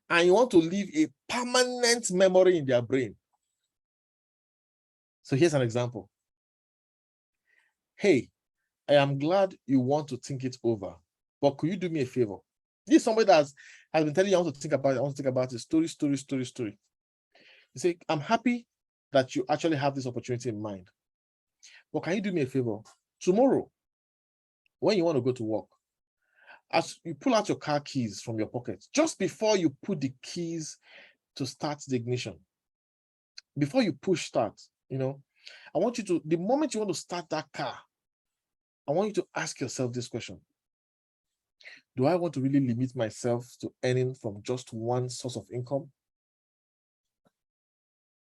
and you want to leave a permanent memory in their brain. So here's an example. Hey, I am glad you want to think it over, but could you do me a favor? This is somebody that has been telling you, I want to think about it. Story. You say, I'm happy that you actually have this opportunity in mind. But can you do me a favor? Tomorrow, when you want to go to work, as you pull out your car keys from your pocket, just before you put the keys to start the ignition, before you push start, I want you to, the moment you want to start that car, I want you to ask yourself this question. Do I want to really limit myself to earning from just one source of income?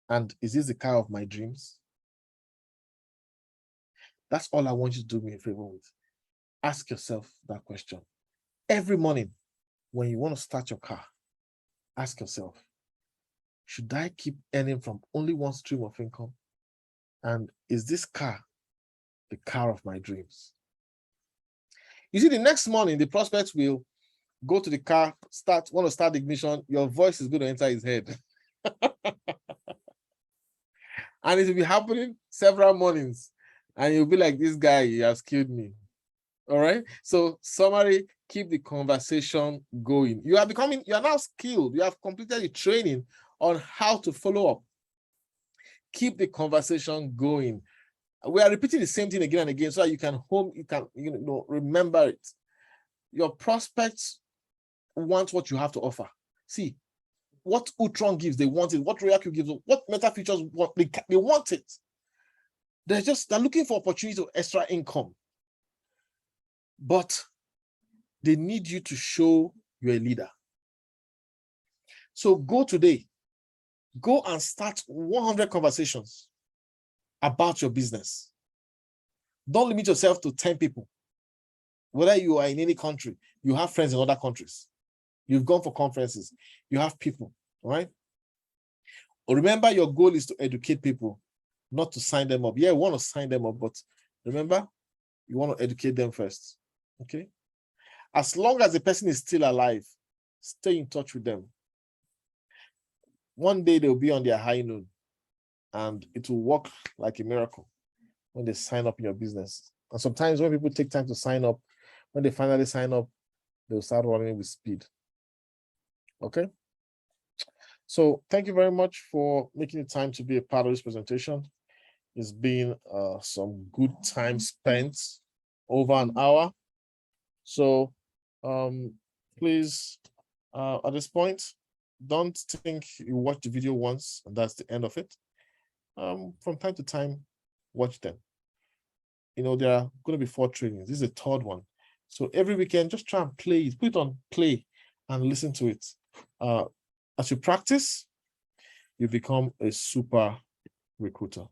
And is this the car of my dreams? That's all I want you to do me a favor with. Ask yourself that question. Every morning, when you want to start your car, ask yourself, should I keep earning from only one stream of income? And is this car the car of my dreams? You see, the next morning, the prospects will go to the car, want to start the ignition, your voice is going to enter his head. And it will be happening several mornings. And you'll be like, this guy, he has killed me. All right. So summary, keep the conversation going. You are now skilled. You have completed the training on how to follow up. Keep the conversation going. We are repeating the same thing again and again so that you can remember it. Your prospects want what you have to offer. See, what Utron gives, they want it. What Royaku gives, what Meta Futures want, they want it. They're looking for opportunities of extra income. But they need you to show you're a leader. So go today. Go and start 100 conversations about your business. Don't limit yourself to 10 people. Whether you are in any country, you have friends in other countries. You've gone for conferences. You have people, all right? Remember, your goal is to educate people, not to sign them up. Yeah, you want to sign them up, but remember, you want to educate them first, okay? As long as the person is still alive, stay in touch with them. One day they'll be on their high noon, and it will work like a miracle when they sign up in your business. And sometimes when people take time to sign up, when they finally sign up, they'll start running with speed. Okay? So thank you very much for making the time to be a part of this presentation. It's been some good time spent, over an hour. So please, at this point, don't think you watch the video once and that's the end of it. From time to time, watch them. There are going to be 4 trainings. This is the 3rd one. So every weekend, just try and play it. Put it on play and listen to it. As you practice, you become a super recruiter.